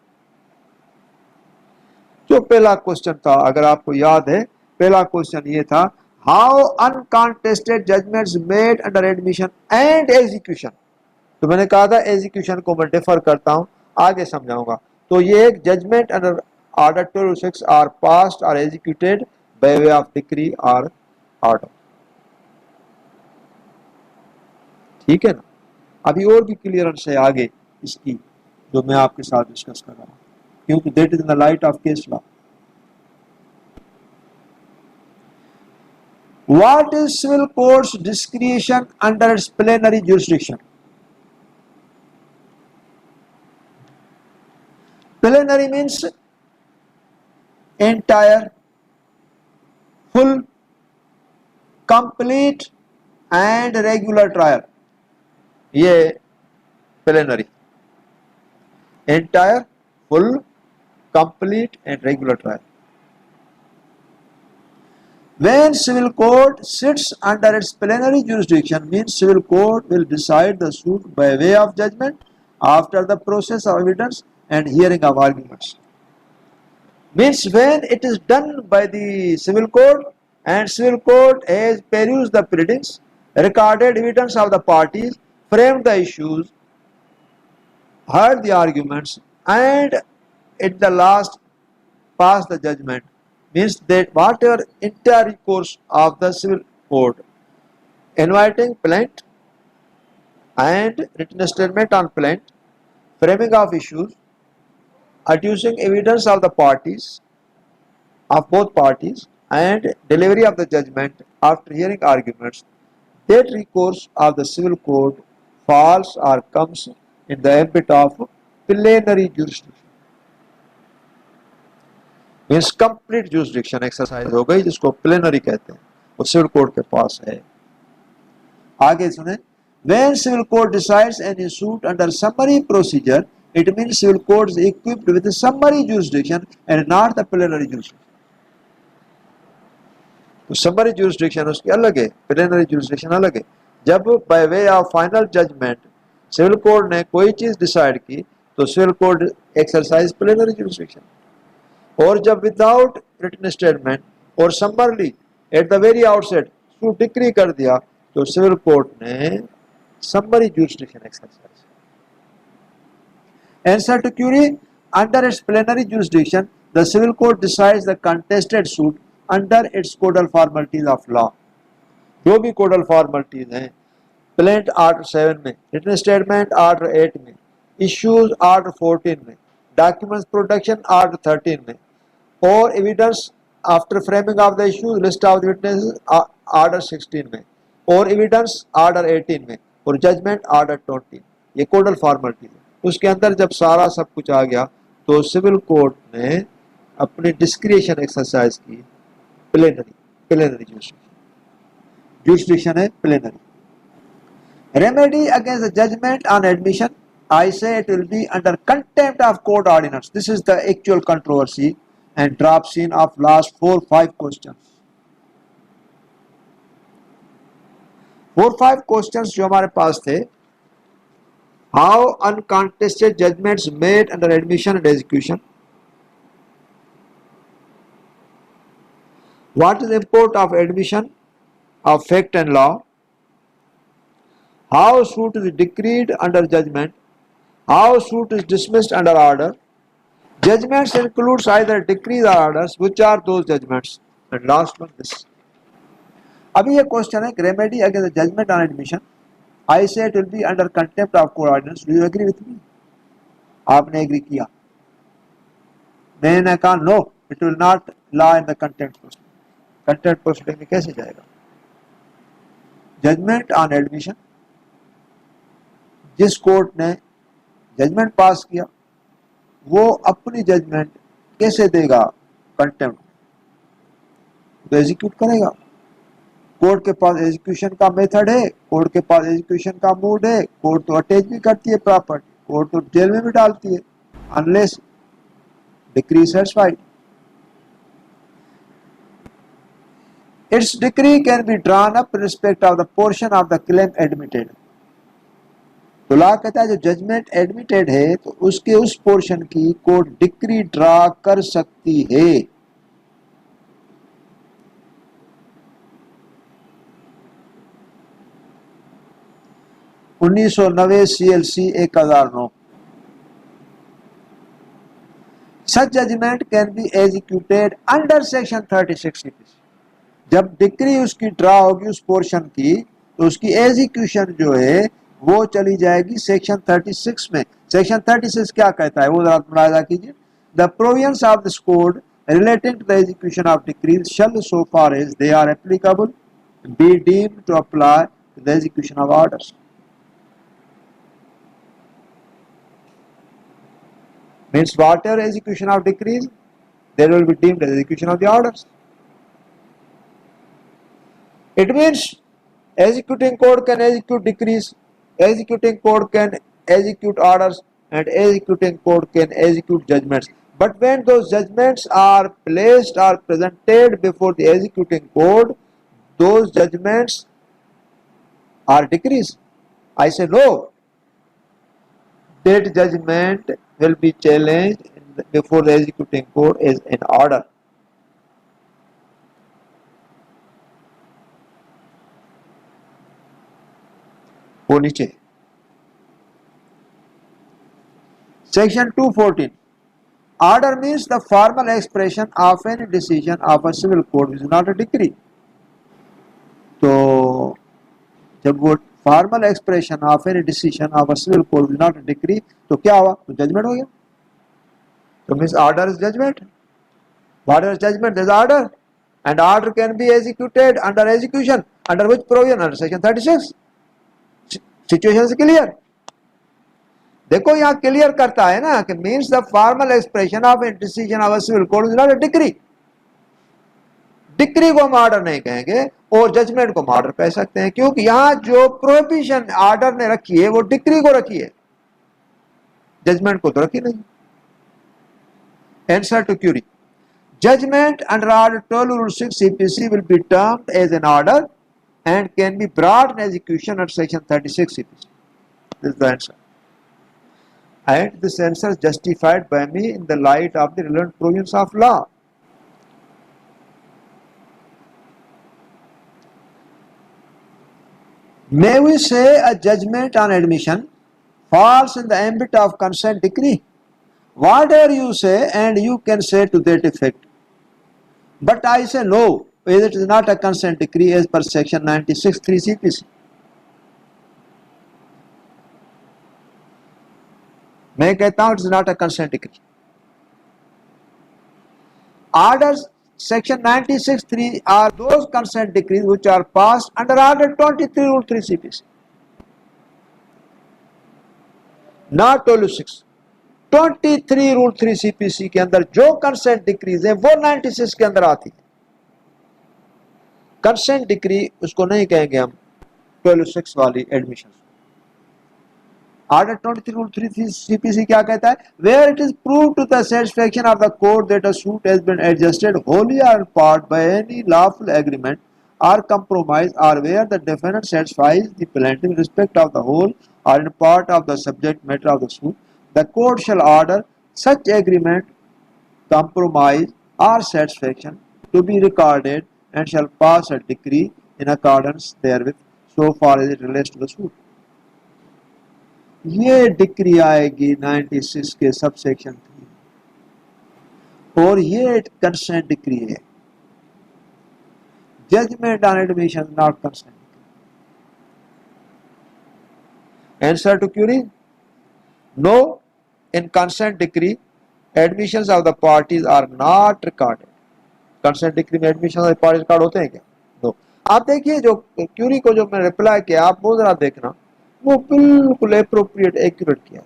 A: जो पहला question था, अगर आपको याद है, पहला question ये था, how uncontested judgments made under admission and execution. तो मैंने कहा था एग्जीक्यूशन को मैं डिफर करता हूं, आगे समझाऊंगा। तो ये एक judgment under order 1206 are passed और executed by way of decree और ऑर्डर। ठीक है ना। अभी और भी क्लियरेंस है आगे इसकी, जो मैं आपके साथ डिस्कस कर रहा हूं, क्योंकि that is in the light of case law. What is civil court's discretion under its plenary jurisdiction. Plenary means entire, full, complete and regular trial। ये plenary, entire, full, complete and regular trial। When civil court sits under its plenary jurisdiction, means civil court will decide the suit by way of judgment after the process of evidence and hearing of arguments। Means when it is done by the civil court and civil court has perused the pleadings, recorded evidence of the parties, framed the issues, heard the arguments and at the last passed the judgment। Means that whatever entire course of the civil court, inviting plaint and written statement on plaint, framing of issues, adducing evidence of the parties, of both parties and delivery of the judgment after hearing arguments, that recourse of the civil court falls or comes in the ambit of plenary jurisdiction। Means complete jurisdiction exercise हो गई, जिसको plenary कहते हैं, वो civil court के पास है। आगे सुने, when civil court decides any suit under summary procedure, it means civil court is equipped with a summary jurisdiction and not the plenary jurisdiction। तो summary jurisdiction उसकी अलग है, plenary jurisdiction अलग है। जब by way of final judgment civil court ने कोई चीज डिसाइड की तो civil court exercise plenary jurisdiction, और जब विदाउट रिटन स्टेटमेंट और summarily at the very outset suit decree कर दिया तो सिविल कोर्ट ने summary jurisdiction exercise. Answer to query: under its plenary jurisdiction, the civil court decides the contested suit under its codal formalities of law। जो भी codal formalities हैं, plaint order 7 में, written statement order 8 में, issues order 14 में, documents production order 13 में, और evidence after framing of the issues, list of the witnesses order 16 में, और एविडेंस ऑर्डर 18 में और जजमेंट ऑर्डर 20, ये कोडल फॉर्मेलिटी है। उसके अंदर जब सारा सब कुछ आ गया तो सिविल कोर्ट ने अपनी डिस्क्रिशन एक्सरसाइज की, प्लेनरी जुरिस्डिक्शन है plenary. Remedy against the judgment on admission, I say it will be under contempt of court ordinance. This is the actual controversy and drop scene of last 4-5 questions. 4-5 questions जो हमारे पास थे, how uncontested judgments made under admission and execution, what is the import of admission of fact and law, how suit is decreed under judgment, how suit is dismissed under order. Judgments includes either decrees or orders. Which are those judgments? And last one, this. अभी ये question है, remedy against judgment on admission, I say it will be under contempt of court ordinance. Do you agree with me? आपने agree किया, मैंने कहा no, it will not lie in the contempt proceeding. Contempt proceeding में कैसे जाएगा? Judgment on admission, जिस court ने judgment pass किया वो अपनी जजमेंट कैसे देगा? कंटेम्प्ट, तो एग्जीक्यूट करेगा। कोर्ट के पास एग्जीक्यूशन का मेथड है, कोर्ट के पास एग्जीक्यूशन का मूड है, कोर्ट तो अटैच भी करती है प्रॉपर्टी, कोर्ट तो जेल में भी डालती है unless decree satisfied. It's decree can be drawn up in respect of the portion of the claim admitted. तो लॉ कहता है जो जजमेंट एडमिटेड है तो उसके उस पोर्शन की कोर्ट डिक्री ड्रा कर सकती है। उन्नीस सौ 1990 CLC 1009। Such judgment can be executed under section 36 CPC। जब डिक्री उसकी ड्रा होगी उस पोर्शन की तो उसकी एग्जीक्यूशन जो है वो चली जाएगी सेक्शन 36 में। सेक्शन 36 क्या कहता है वो जरा मुलाजा कीजिए। The provisions of this code relating to the execution of decrees shall so far as they are applicable be deemed to apply to the execution of orders. Means whatever execution of decrees, there will be deemed as execution of the orders. It means executing court can execute decrees, executing court can execute orders, and executing court can execute judgments. But when those judgments are placed or presented before the executing court, those judgments are decrees. I say no. That judgment will be challenged before the executing court as an order. वो नीचे Section 214. Order means the formal expression of any decision of a civil court which is not a decree. तो जब वो formal expression of any decision of a civil court is not a decree तो क्या हुआ? तो judgment हो गया। तो means order is judgment, what is judgment is order, and order can be executed under execution under which provision? Under section 36। Situation से clear? देखो यहां क्लियर करता है ना कि means the formal expression of a decision of a civil court is not a decree. Decree को हम order नहीं कहेंगे और जजमेंट को हम ऑर्डर कह सकते हैं, क्योंकि यहां जो प्रोहिबिशन ऑर्डर ने रखी है वो डिक्री को रखी है, जजमेंट को तो रखी नहीं। Answer to query, judgment under order 12 Rule 6 CPC will be termed as an order and can be brought in execution under section 36 CPC. This is the answer, and this answer is justified by me in the light of the relevant provisions of law. May we say a judgment on admission falls in the ambit of consent decree? Whatever you say, and you can say to that effect. But I say no, as it is not a consent decree as per section 96(3) CPC. मैं कहता हूं it is not a consent decree. Orders section 96(3) are those consent decrees which are passed under order 23 rule 3 CPC, not 26। 23 rule 3 CPC के अंदर जो consent decrease है वो 96 के अंदर आती है। कंसेंट डिक्री उसको नहीं कहेंगे हम 26 वाली एडमिशन। ऑर्डर 23 रूल 3 CPC क्या कहता है? Where it is prove to the satisfaction of the court that a suit has been adjusted wholly और part by any lawful agreement or compromise, or where the defendant satisfies the plaintiff in respect of the whole or in part of the subject matter of the suit, the court shall order such agreement, compromise, or satisfaction to be recorded and shall pass a decree in accordance therewith so far as it relates to the suit। ये decree आएगी 96 के subsection 3 और ये consent decree है। Judgment on admission not consent decree। Answer to query: no, in consent decree admissions of the parties are not recorded। consent decree में admissions of the parties record होते हैं क्या? no। आप देखिए जो क्यूरी को जो मैंने रिप्लाई किया आप वो जरा देखना, वो बिल्कुल एप्रोप्रिएट एक्यूरेट किया।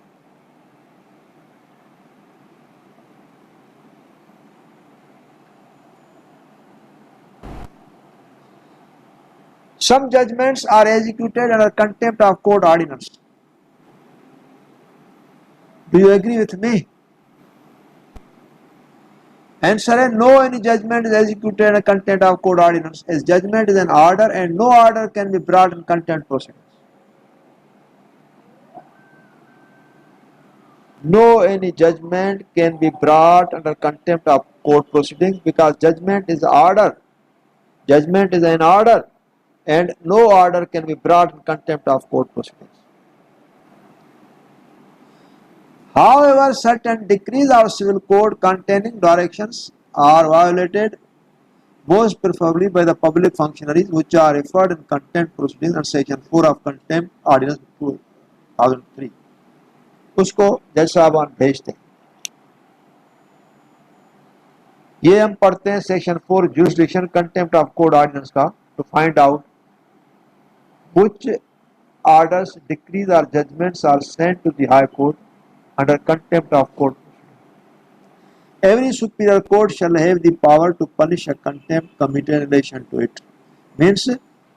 A: Some judgments are executed under contempt of court ordinance। Do you agree with me? Answer है no, any judgment is executed under contempt of court ordinance as judgment is an order and no order can be brought in contempt proceedings। No, any judgment can be brought under contempt of court proceedings because judgment is order, judgment is an order and no order can be brought in contempt of court proceedings। However, certain decrees of civil code containing directions are violated most preferably by the public functionaries which are referred in contempt proceedings and section 4 of contempt ordinance 2003। उसको जज साहबान भेजते हैं। ये हम पढ़ते हैं section 4 jurisdiction contempt of court ordinance का to find out which orders, decrees or judgments are sent to the High Court under contempt of court। Every superior court shall have the power to punish a contempt committed in relation to it। Means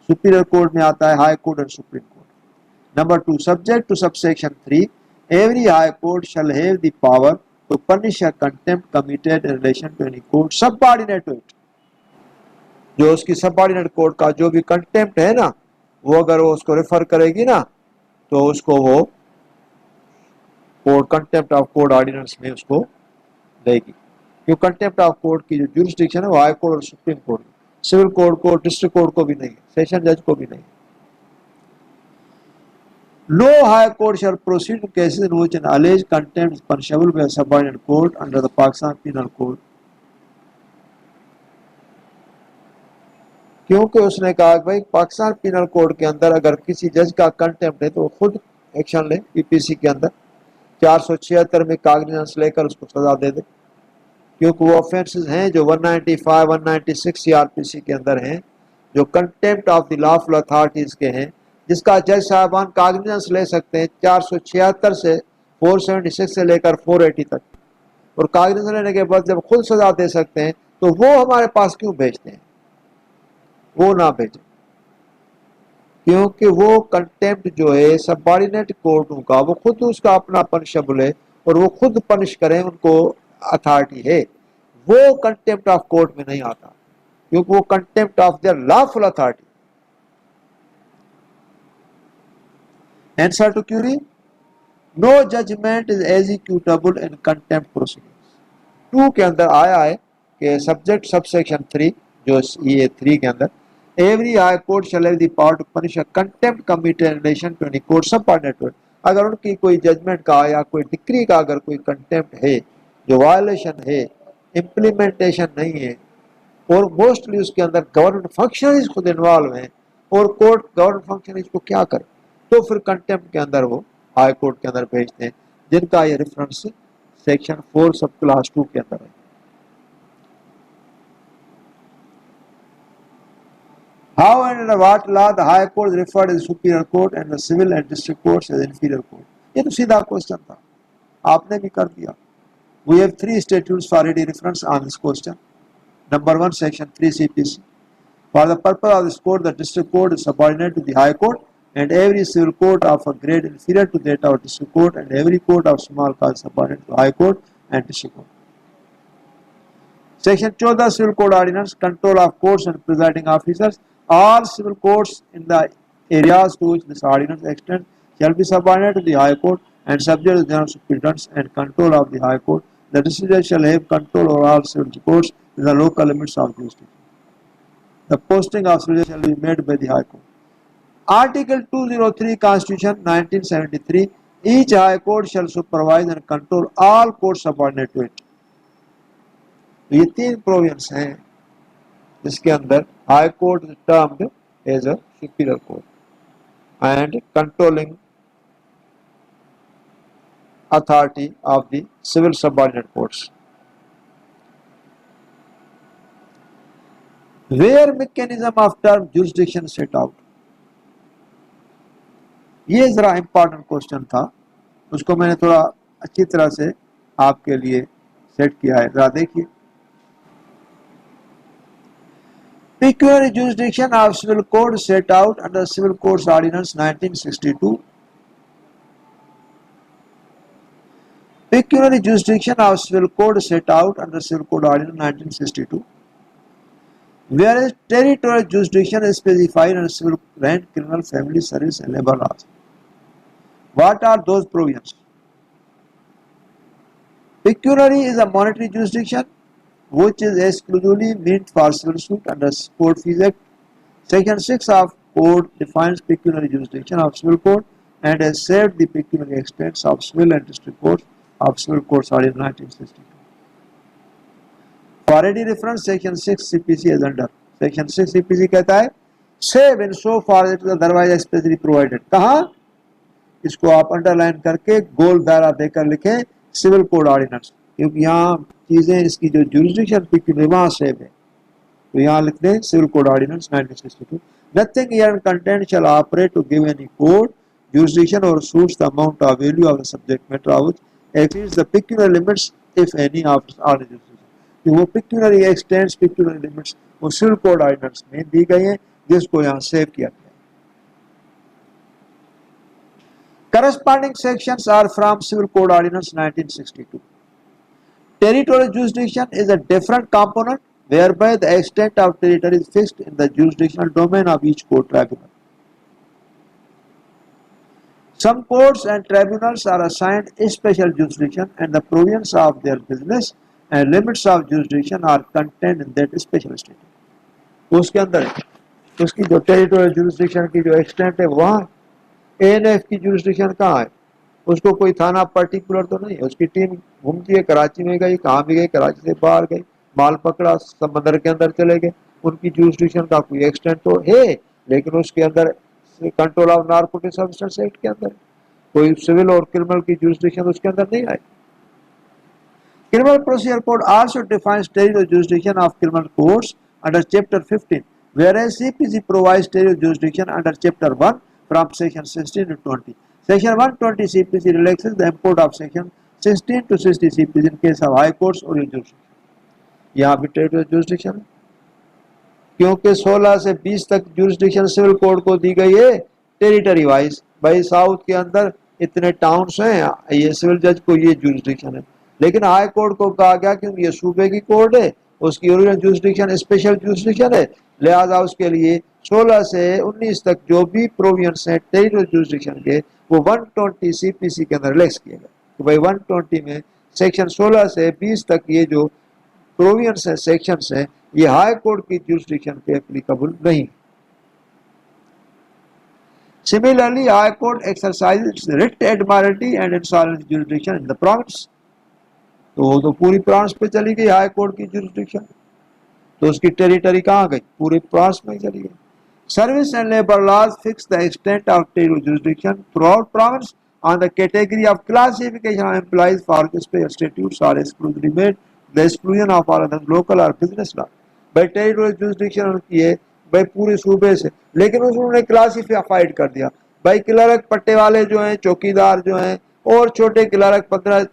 A: superior court में आता है High Court and Supreme Court। Number 2, subject to subsection 3, every High Court shall have the power to punish a contempt committed in relation to any court subordinate to it। जो उसकी subordinate court का जो भी contempt है ना, वो अगर वो उसको रेफर करेगी ना तो उसको वो court contempt of court ordinance में उसको लेगी। क्यों? कंटेम्प्ट ऑफ कोर्ट की जो ज्यूरिसडिक्शन है वो हाई कोर्ट और सुप्रीम कोर्ट, सिविल कोर्ट को, डिस्ट्रिक्ट कोर्ट को भी नहीं, सेशन जज को भी नहीं। No high court shall proceed in cases in which an alleged contempt is punishable by a subordinate court under the Pakistan Penal Code। क्योंकि उसने कहा कि भाई पाकिस्तान पिनल कोड के अंदर अगर किसी जज का कंटेम्प्ट है तो वो खुद एक्शन ले पीपीसी के अंदर 476 में कागनिजेंस लेकर उसको सजा दे दे, क्योंकि वो ऑफेंसेस हैं जो 195 196 सीआरपीसी के अंदर हैं जो contempt of the lawful authorities के हैं, जिसका जज साहबान कागनिजेंस ले सकते हैं 476 से 476 से लेकर 480 तक, और कागनिजेंस लेने के बाद जब खुद सजा दे सकते हैं तो वो हमारे पास क्यों भेजते हैं? वो ना भेजे, क्योंकि वो कंटेम्प्ट जो है सबऑर्डिनेट कोर्टों का वो खुद उसका अपना पनिशेबल है और वो खुद पनिश करें, उनको अथॉरिटी है। वो कंटेम्प्ट ऑफ कोर्ट में नहीं आता क्योंकि वो contempt of their lawful authority. Answer to query: no judgment is executable in contempt proceedings. 2 के अंदर आया है कि सब्जेक्ट सबसेक्शन 3 जो ये 3 के अंदर every high court shall have the power to punish a contempt committed in relation to any court subordinate to it। अगर उनकी कोई जजमेंट का या कोई डिक्री का अगर कोई कंटेम्प्ट है जो वायलेशन है, इम्प्लीमेंटेशन नहीं है और मोस्टली उसके अंदर गवर्नमेंट फंक्शनरीज खुद इन्वॉल्व हैं और कोर्ट गवर्नमेंट फंक्शनरीज को क्या करे, तो फिर कंटेम्प्ट के अंदर वो हाई कोर्ट के अंदर भेजते हैं, जिनका ये रेफरेंस सेक्शन 4 सब क्लास 2 के अंदर है। How and under what law the High Court is referred as Superior Court and the Civil and District Courts as Inferior Court? ये तो सीधा क्वेश्चन था, आपने भी कर दिया. We have three statutes for ready reference on this question. Number 1, Section 3 CPC. For the purpose of this court, the District Court is subordinate to the High Court, and every civil court of a grade inferior to that of District Court, and every court of small cause is subordinate to High Court and District Court. Section 14 Civil Code Ordinance, control of courts and presiding officers. All civil courts in the areas to which this ordinance extends shall be subordinate to the High Court and subject to the general superintendence and control of the High Court. The district shall have control over all civil courts in the local limits of jurisdiction. The posting of civil shall be made by the High Court. Article 203 Constitution 1973. Each High Court shall supervise and control all courts subordinate to it. ये तीन provisions हैं जिसके अंदर high court is termed as a superior court and controlling authority of the civil subordinate courts. Where mechanism of term jurisdiction set out. ये जरा important question था, उसको मैंने थोड़ा अच्छी तरह से आपके लिए सेट किया है, जरा देखिए. Peculiar jurisdiction of civil code set out under Civil Codes Ordinance 1962. Peculiar jurisdiction of civil code set out under Civil Code Ordinance 1962. Whereas territorial jurisdiction is specified under Civil Rent, Criminal, Family Service and Labor laws. What are those provisions? Pecuniary is a monetary jurisdiction which is exclusively meant for civil suit under Court Fees Act. Section 6 of Code defines pecuniary jurisdiction of civil court and has saved the pecuniary extents of civil and district courts of Civil Courts Ordinance 1962. For ready reference, Section 6 CPC is under. Section 6 CPC कहता है save in so far as it is otherwise expressly provided. कहाँ? इसको आप underline करके गोल दायरा देकर लिखें civil code ordinance, क्योंकि यहाँ चीजें इसकी जो जुरिसडिक्शन पिक्यूलियर वहां सेव है, तो यहाँ लिख दें civil code ordinance 1962. Nothing here contained shall operate to give any court jurisdiction or suits the amount of value of the subject matter of which exceeds the pecuniary limits if any of ordinary jurisdiction. वो pecuniary extends pecuniary limits वो civil code ordinance में दी गई है, जिसको यहाँ save किया गया. Corresponding sections are from Civil Code Ordinance 1962. Territorial jurisdiction is a different component whereby the extent of territory is fixed in the jurisdictional domain of each court tribunal. Some courts and tribunals are assigned special jurisdiction and the provisions of their business and limits of jurisdiction are contained in that special state. उसके अंदर उसकी जो territorial jurisdiction की जो extent है वहाँ ANF की jurisdiction कहाँ है, उसको कोई थाना पर्टिकुलर तो नहीं है, उसकी टीम घूमती है, कराची में गई, कहाँ भी गई, कराची से बाहर गई, माल पकड़ा, समंदर के अंदर चले गए, उनकी जुरिसडिक्शन का कोई एक्सटेंट तो है, लेकिन उसके अंदर control of narcotic substance act के अंदर कोई सिविल और क्रिमिनल की जुरिसडिक्शन उसके अंदर नहीं आई. Criminal Procedure Code also defines territorial jurisdiction of criminal courts under Chapter 15, whereas CPC provides territorial jurisdiction under Chapter 1 from Section 16 to 20. Section 120 CPC relaxes the import of Section 16 to 60 CPC in case of high courts or jurisdiction. यहाँ भी territorial jurisdiction है, क्योंकि 16 से 20 तक jurisdiction civil code को दी गई है territory wise. भाई साउथ के अंदर इतने टाउन्स हैं, ये सिविल जज को ये jurisdiction है, लेकिन हाई कोर्ट को कहा गया क्योंकि ये सूबे की कोर्ट है, उसकी ओरिजिनल जुरिसडिक्शन स्पेशल जुरिसडिक्शन है, लिहाजा उसके लिए 16 से 19 तक जो भी प्रोविजंस हैं टेरिटोरियल जुरिसडिक्शन के वो 120 सीपीसी के अंदर रिलैक्स किए गए. तो भाई 120 में सेक्शन 16 से 20 तक ये जो प्रोविजंस हैं सेक्शंस हैं ये हाई कोर्ट की जुरिसडिक्शन पे एप्लीकेबल नहीं. Similarly, High Court exercises writ admiralty and insolvency jurisdiction in the province. तो पूरी प्रांस पे चली गई हाई कोर्ट की जुरिसडिक्शन, तो उसकी टेरिटरी कहाँ गई, पूरी प्रांस में चली गई. Service and labour laws fix the extent of territorial jurisdiction throughout province on the category of classification of employees for special statutes are exclusively made the exclusion of all other local or business law. भाई territorial jurisdiction उनकी है भाई पूरे सूबे से, लेकिन उन्होंने classified कर दिया भाई क्लर्क पट्टे वाले जो हैं, चौकीदार जो हैं, और छोटे क्लर्क 15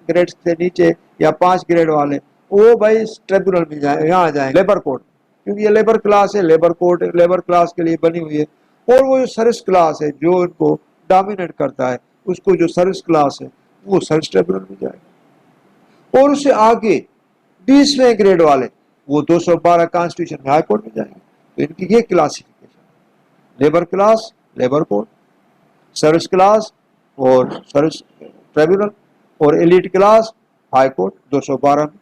A: ग्रेड से नीचे या 5 ग्रेड वाले, वो भाई इस ट्रिब्यूनल में जाए, यहाँ जाए लेबर कोर्ट, क्योंकि ये लेबर क्लास है, लेबर कोर्ट लेबर क्लास के लिए बनी हुई है। और वो जो सर्विस क्लास है जो इनको डोमिनेट करता है, उसको जो सर्विस क्लास है वो सर्विस ट्रिब्यूनल में जाएगा। और उससे आगे 20वें ग्रेड वाले वो 212 कॉन्स्टिट्यूशन में हाई कोर्ट में जाएंगे। तो इनकी ये classification, labour class labour court, service class और सर्विस ट्रिब्यूनल, और एलिट क्लास हाई कोर्ट 212 में।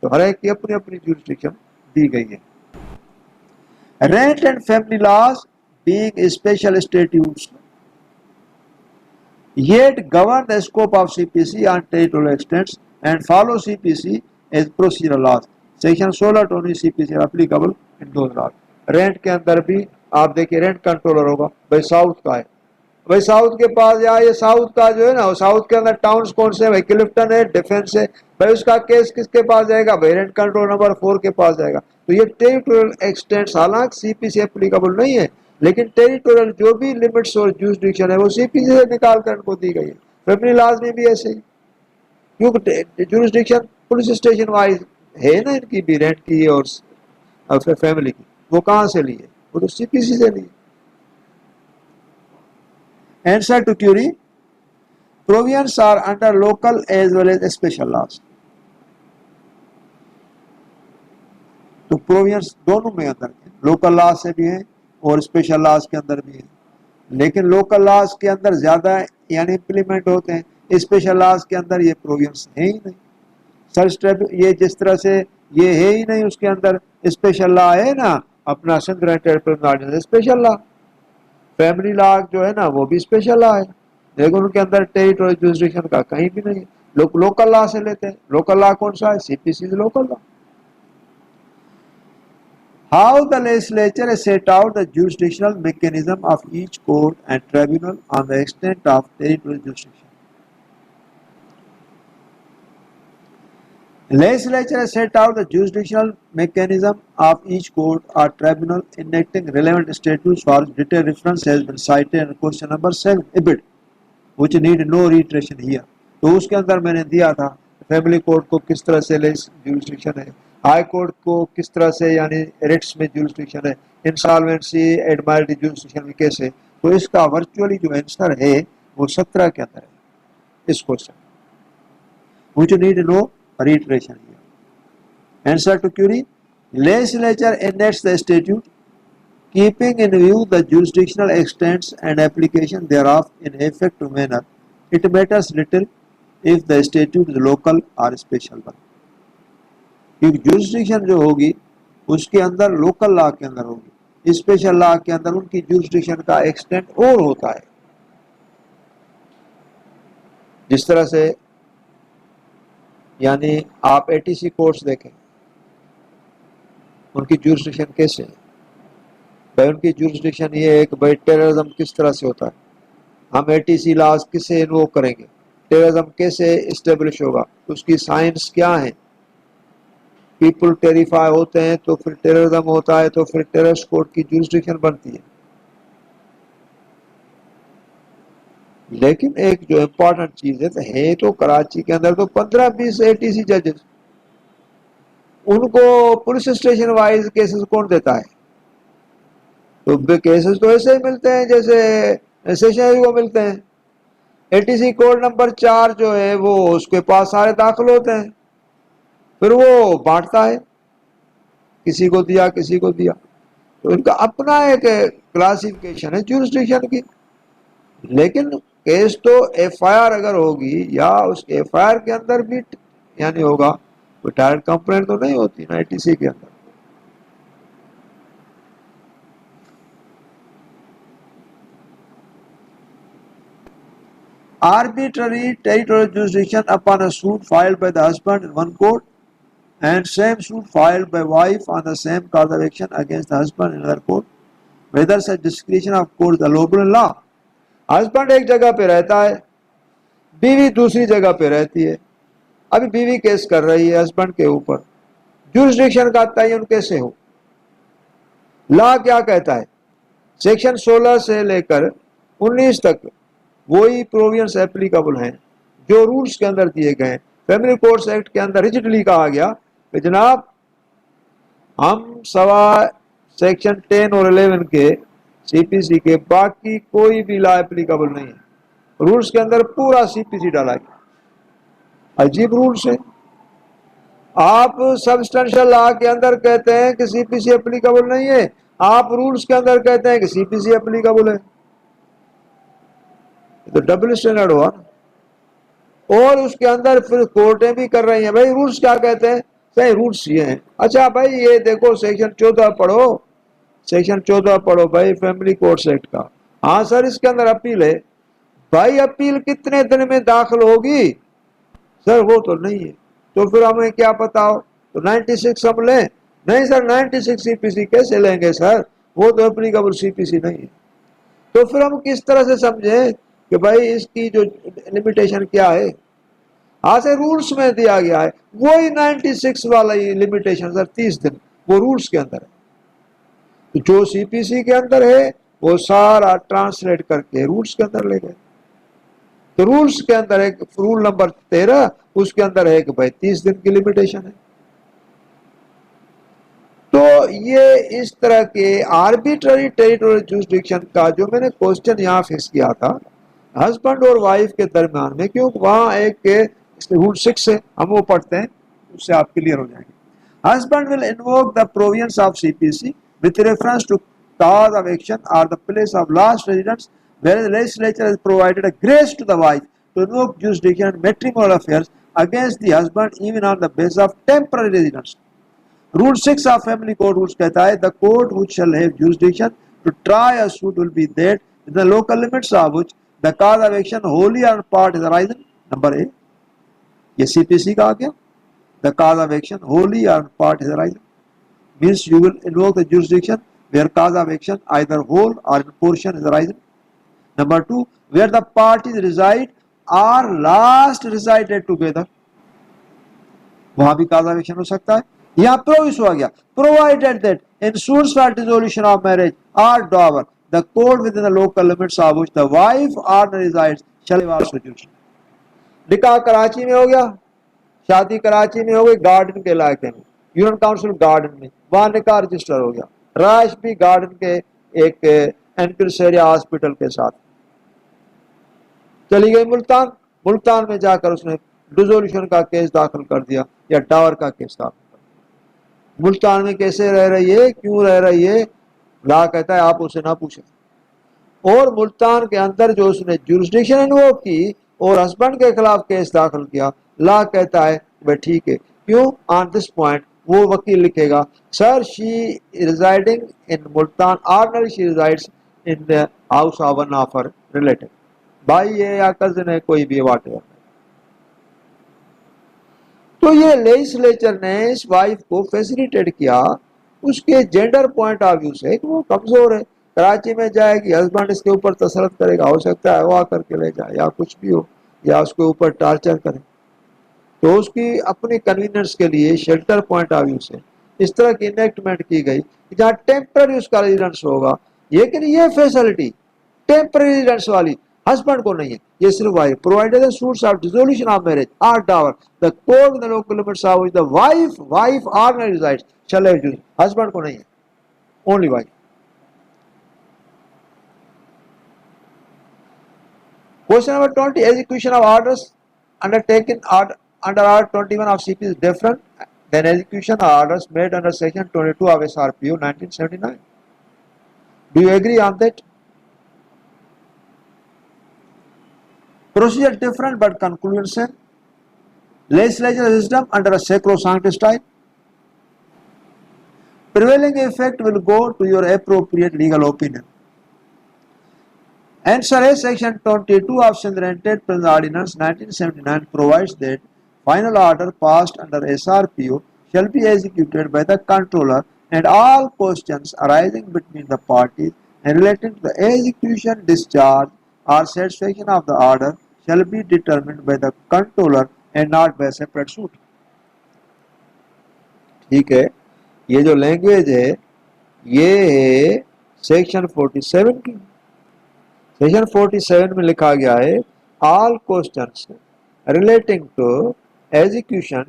A: तो हर एक की अपनी अपनी ज्यूरिसडिक्शन दी गई है। Rent and family laws being special statutes yet govern the scope of CPC on territorial extents and follow CPC as procedural laws. Section 16 CPC applicable in those laws. Rent के अंदर भी आप देखिए रेंट कंट्रोलर होगा, भाई south का है, भाई साउथ के पास या ये साउथ का जो है ना, साउथ के अंदर टाउन्स कौन से, भाई क्लिफ्टन है, डिफेंस है, भाई उसका केस किसके पास जाएगा, भाई रेंट कंट्रोल नंबर 4 के पास जाएगा। तो ये टेरिटोरियल एक्सटेंट्स हालांकि सीपीसी एप्लीकेबल नहीं है, लेकिन टेरिटोरियल जो भी लिमिट्स और ज्यूरिसडिक्शन है वो सीपीसी से निकाल कर इनको दी गई है। फैमिली लॉज में भी ऐसे ही, क्योंकि ज्यूरिसडिक्शन पुलिस स्टेशन वाइज है ना इनकी भी, रेंट की और फैमिली की, वो कहाँ से ली है, वो तो सीपीसी से ली है। Answer to query: provisions are under local as well as special laws. तो प्रोविजंस दोनों में अंदर है, लोकल लॉ से भी है और स्पेशल लॉज के अंदर भी है, लेकिन लोकल लॉज के अंदर ज्यादा यानी इम्प्लीमेंट होते हैं, स्पेशल लॉज के अंदर ये प्रोविजंस है ही नहीं। सर्च ये जिस तरह से ये है ही नहीं, उसके अंदर स्पेशल लॉ है ना, अपना Sindh rent special law, family law जो है ना वो भी स्पेशल लॉ है, लेकिन उनके अंदर टेरिटोरियल ज्यूरिसडिक्शन का कहीं भी नहीं। लोकल लॉ से लेते हैं, लोकल लॉ कौन सा है, CPC local law. How the legislature set out the jurisdictional mechanism of each court and tribunal on the extent of territorial jurisdiction. Legislature set out the jurisdictional mechanism of each court or tribunal enacting relevant statutes for detailed reference has been cited in question number 7 ibid, which need no reiteration here. तो उसके अंदर मैंने दिया था family court को किस तरह से ज्यूरिसडिक्शन है, हाई कोर्ट को किस तरह से यानी रिट्स में ज्यूरिसडिक्शन है, इंसॉल्वेंसी एडमायर्टी ज्यूरिसडिक्शन में कैसे। तो इसका वर्चुअली जो आंसर है वो 17 के अंदर है इस question, which need no reiteration here. Answer to query: legislature enacts the statute keeping in view the jurisdictional extents and application thereof in effective manner. It matters little if the statute is local or special one. क्योंकि jurisdiction जो होगी उसके अंदर local law के अंदर होगी, special law के अंदर उनकी jurisdiction का एक्सटेंट और होता है। जिस तरह से यानी आप एटीसी कोर्ट्स देखें, उनकी ज्यूरिसडिक्शन कैसे है, भाई उनकी ज्यूरिसडिक्शन ये है कि भाई टेररिज्म किस तरह से होता है, हम एटीसी लॉज किसे इन्वोक करेंगे, टेररिज्म कैसे इस्टेब्लिश होगा, उसकी साइंस क्या है, पीपल टेरिफाई होते हैं तो फिर टेररिज्म होता है, तो फिर टेररिस्ट कोर्ट की ज्यूरिसडिक्शन बनती है। लेकिन एक जो इम्पोर्टेंट चीज है तो कराची के अंदर तो 15-20 एटीसी जजेस, उनको पुलिस स्टेशन वाइज केसेस कौन देता है, तो केसेस तो ऐसे ही मिलते हैं जैसे सेशन को मिलते हैं। एटीसी कोड नंबर 4 जो है वो उसके पास सारे दाखिल होते हैं, फिर वो बांटता है, किसी को दिया किसी को दिया, तो इनका अपना एक क्लासिफिकेशन है ज्यूरिसडिक्शन की। लेकिन केस तो एफआईआर अगर होगी या उस एफआईआर के अंदर भी यानी होगा, तो डायरेक्ट कंप्लेंट तो नहीं होती ना एटीसी के अंदर। Arbitrary territorial jurisdiction upon a suit filed by the husband in one court and same suit filed by wife on the same cause of action against the husband in another court, whether such discretion of court is allowable in law. Husband एक जगह पे रहता है, बीवी दूसरी जगह पे रहती है, अभी बीवी केस कर रही है हस्बैंड के ऊपर, ज्यूरिसडिक्शन का तयन कैसे हो, लॉ क्या कहता है? सेक्शन 16 से लेकर 19 तक वही प्रोविजंस एप्लीकेबल हैं जो रूल्स के अंदर दिए गए हैं। फैमिली कोर्ट्स एक्ट के अंदर रिजिडली कहा गया कि जनाब हम सवा सेक्शन 10 और 11 के सीपीसी के बाकी कोई भी लॉ एप्लीकेबल नहीं है। रूल्स के अंदर पूरा सीपीसी डाला गया। अजीब रूल्स है। आप सबस्टेंशियल लॉ के अंदर कहते हैं कि सीपीसी एप्लीकेबल नहीं है, आप रूल्स के अंदर कहते हैं कि सीपीसी एप्लीकेबल है। तो डबल स्टैंडर्ड हुआ। और उसके अंदर फिर कोर्टें भी कर रही हैं, भाई रूल्स क्या कहते हैं, सही रूल्स ये हैं। अच्छा भाई ये देखो सेक्शन 14 पढ़ो, सेक्शन 14 पढ़ो भाई फैमिली कोर्ट्स एक्ट का। हाँ सर इसके अंदर अपील है। भाई अपील कितने दिन में दाखिल होगी? सर वो तो नहीं है। तो फिर हमें क्या पता हो? तो 96 हम लें? नहीं सर 96 सीपीसी कैसे लेंगे सर, वो तो एप्लीकेबल सीपीसी नहीं है। तो फिर हम किस तरह से समझें कि भाई इसकी जो लिमिटेशन क्या है? आज से रूल्स में दिया गया है वही 96 वाला ही लिमिटेशन सर 30 दिन, वो रूल्स के अंदर है। तो जो सीपीसी के अंदर है वो सारा ट्रांसलेट करके रूल्स के अंदर ले गए। तो रूल्स के अंदर एक रूल नंबर 13 उसके अंदर है कि भाई 30 दिन की लिमिटेशन है। तो ये इस तरह के आर्बिट्ररी टेरिटोरियल जुरिसडिक्शन का जो मैंने क्वेश्चन यहाँ फिक्स किया था हस्बैंड और वाइफ के दरमियान में, क्योंकि वहां एक रूल 6 है हम वो पढ़ते हैं, उससे आप क्लियर हो जाएंगे। Husband will invoke the provisions of CPC with reference to cause of action or the place of last residence, where the legislature has provided a grace to the wife to invoke jurisdiction in matrimonial affairs against the husband even on the basis of temporary residence. Rule 6 of family court rules कहता है the court which shall have jurisdiction to try a suit will be that in the local limits of which the cause of action wholly or part is arisen. Number A, ये CPC का आ गया। The cause of action wholly or part is arisen means you will invoke the jurisdiction where cause of action either whole or in portion is arising. Number 2, where the parties reside or last resided together, वहां भी cause of action हो सकता है। यहाँ prowess हो गया provided that in suits for dissolution of marriage or dower the court within the local limits of which the wife or resides shall have also jurisdiction. निकाह कराची में हो गया, शादी कराची में हो गई गार्डन के इलाके में, यूनियन काउंसिल गार्डन में, वहां निकाह रजिस्टर हो गया। राश भी गार्डन के एक एनक्रिसेरिया हॉस्पिटल के साथ चली गई मुल्तान, मुल्तान में जाकर उसने डिसोल्यूशन का केस दाखिल कर दिया या टावर का केस दाखिल कर दिया। मुल्तान में कैसे रह रही है, क्यों रह रही है, ला कहता है आप उसे ना पूछें। और मुल्तान के अंदर जो उसने जुरिसडिक्शन इन्वोक की और हस्बैंड के खिलाफ केस दाखिल किया, ला कहता है भाई ठीक है। क्यों? ऑन दिस पॉइंट वो वकील लिखेगा sir she residing in Multan ordinary she resides in the house of one of her relative, भाई है या कजिन है कोई भी व्हाटएवर। तो ये लेजिस्लेचर ने इस वाइफ को फैसिलिटेट किया उसके जेंडर पॉइंट ऑफ व्यू से कि वो कमजोर है, कराची में जाएगी हस्बैंड इसके ऊपर तसल्लुत करेगा, हो सकता है वो करके ले जाए या कुछ भी हो या उसके ऊपर टार्चर करे, तो उसकी अपनी कन्वीनियंस के लिए शेल्टर पॉइंट ऑफ व्यू से इस तरह की इनेक्टमेंट की गई जहाँ टेम्पररी उसका रेजिडेंस होगा। लेकिन ये फैसिलिटी टेम्पररी रेजिडेंस वाली हस्बैंड को नहीं है, ये सिर्फ wife provided the suits of dissolution of marriage और dower the court in the local limits of which the wife ordinary resides shall have jurisdiction, husband को नहीं है, only wife. Question number 20, execution of orders undertaken under Art 21 of CP is different than execution of orders made under Section 22 of SRPO 1979. Do you agree on that? Procedure different but conclusion same. Legislature wisdom under a sacrosanct style. Prevailing effect will go to your appropriate legal opinion. Answer A. Section 22 of Sindh Rented Prisons Ordinance 1979 provides that final order passed under SRPO shall be executed by the controller and all questions arising between the parties and relating to the execution, discharge or satisfaction of the order shall be determined by the controller and not by separate suit. ठीक है, ये जो language है ये है section 47 की। Section 47 में लिखा गया है all questions relating to execution,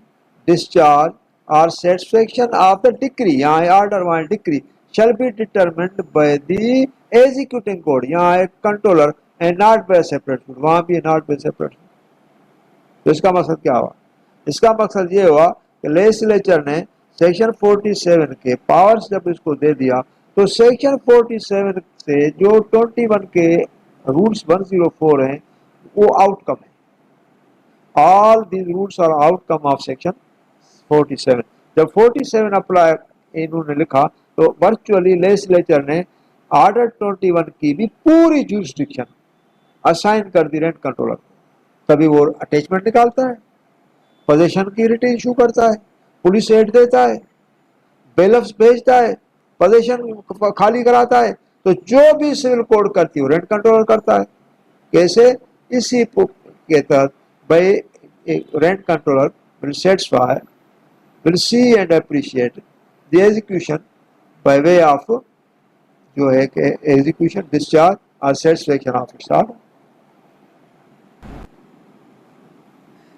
A: discharge और सेटिस्फेक्शन ऑफ द डिक्री, यहाँ है ऑर्डर, वहाँ decree, shall be determined by the executing court, यहाँ है controller and not by separate, वहाँ भी नॉट बाय सेपरेट। तो इसका मकसद क्या हुआ? इसका मकसद ये हुआ कि लेजिस्लेचर ने सेक्शन 47 के पावर्स जब इसको दे दिया तो सेक्शन 47 से जो 21 के रूल्स 104 हैं वो आउटकम है। All these rules are outcome of section 47। जब 47 अप्लाई इन्होंने लिखा तो वर्चुअली लेजिस्लेचर ने ऑर्डर 21 की भी पूरी जुरिस्डिक्शन असाइन कर दी रेंट कंट्रोलर को। तभी वो अटैचमेंट निकालता है, पोजीशन की रिट इशू करता है, पुलिस एड देता है, बेलफ्स भेजता है, पोजीशन खाली कराता है। तो जो भी सिविल कोड करती है रेंट कंट्रोलर करता है। कैसे? इसी के तहत bye rent controller will satisfy, will see and appreciate the execution bye way of जो है कि एग्जीक्यूशन, डिस्चार्ज और satisfaction of its order.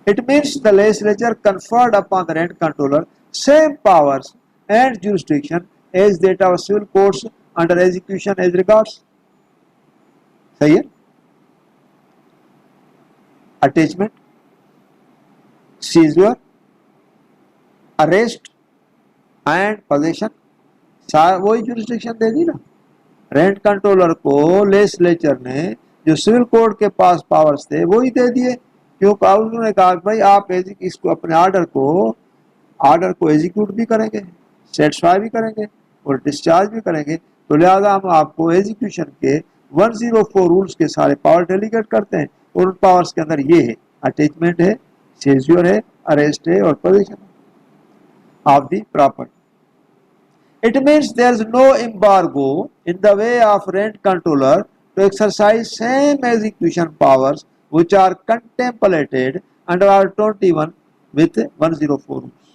A: It means the legislature conferred upon the rent controller same powers and jurisdiction as that of civil courts under execution as regards, सही है, attachment, seizure, arrest and possession, वही jurisdiction दे दी ना rent controller को। Legislature ने जो civil court के पास पावर्स थे वही दे दिए, क्योंकि उन्होंने कहा भाई आप इसको अपने ऑर्डर को एग्जीक्यूट भी करेंगे, सेटिस्फाई भी करेंगे और डिस्चार्ज भी करेंगे। तो लिहाजा हम आपको एग्जीक्यूशन के 104 रूल्स के सारे पावर डेलीगेट करते हैं और उन पावर्स के अंदर ये है अटैचमेंट है, सीजर है, अरेस्ट है और position of the property. It means there is no embargo in the way of rent controller to exercise same execution powers which are contemplated under Article 21 with 104 rules.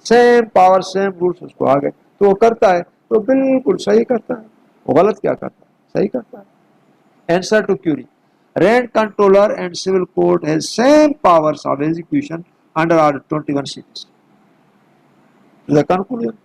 A: Same power, same rules उसको आ गए तो वो करता है, तो बिल्कुल सही करता है। वो गलत क्या करता है? सही करता है। Answer to query: Rent controller and civil court has same powers of execution under Article 21 CPC. The conclusion.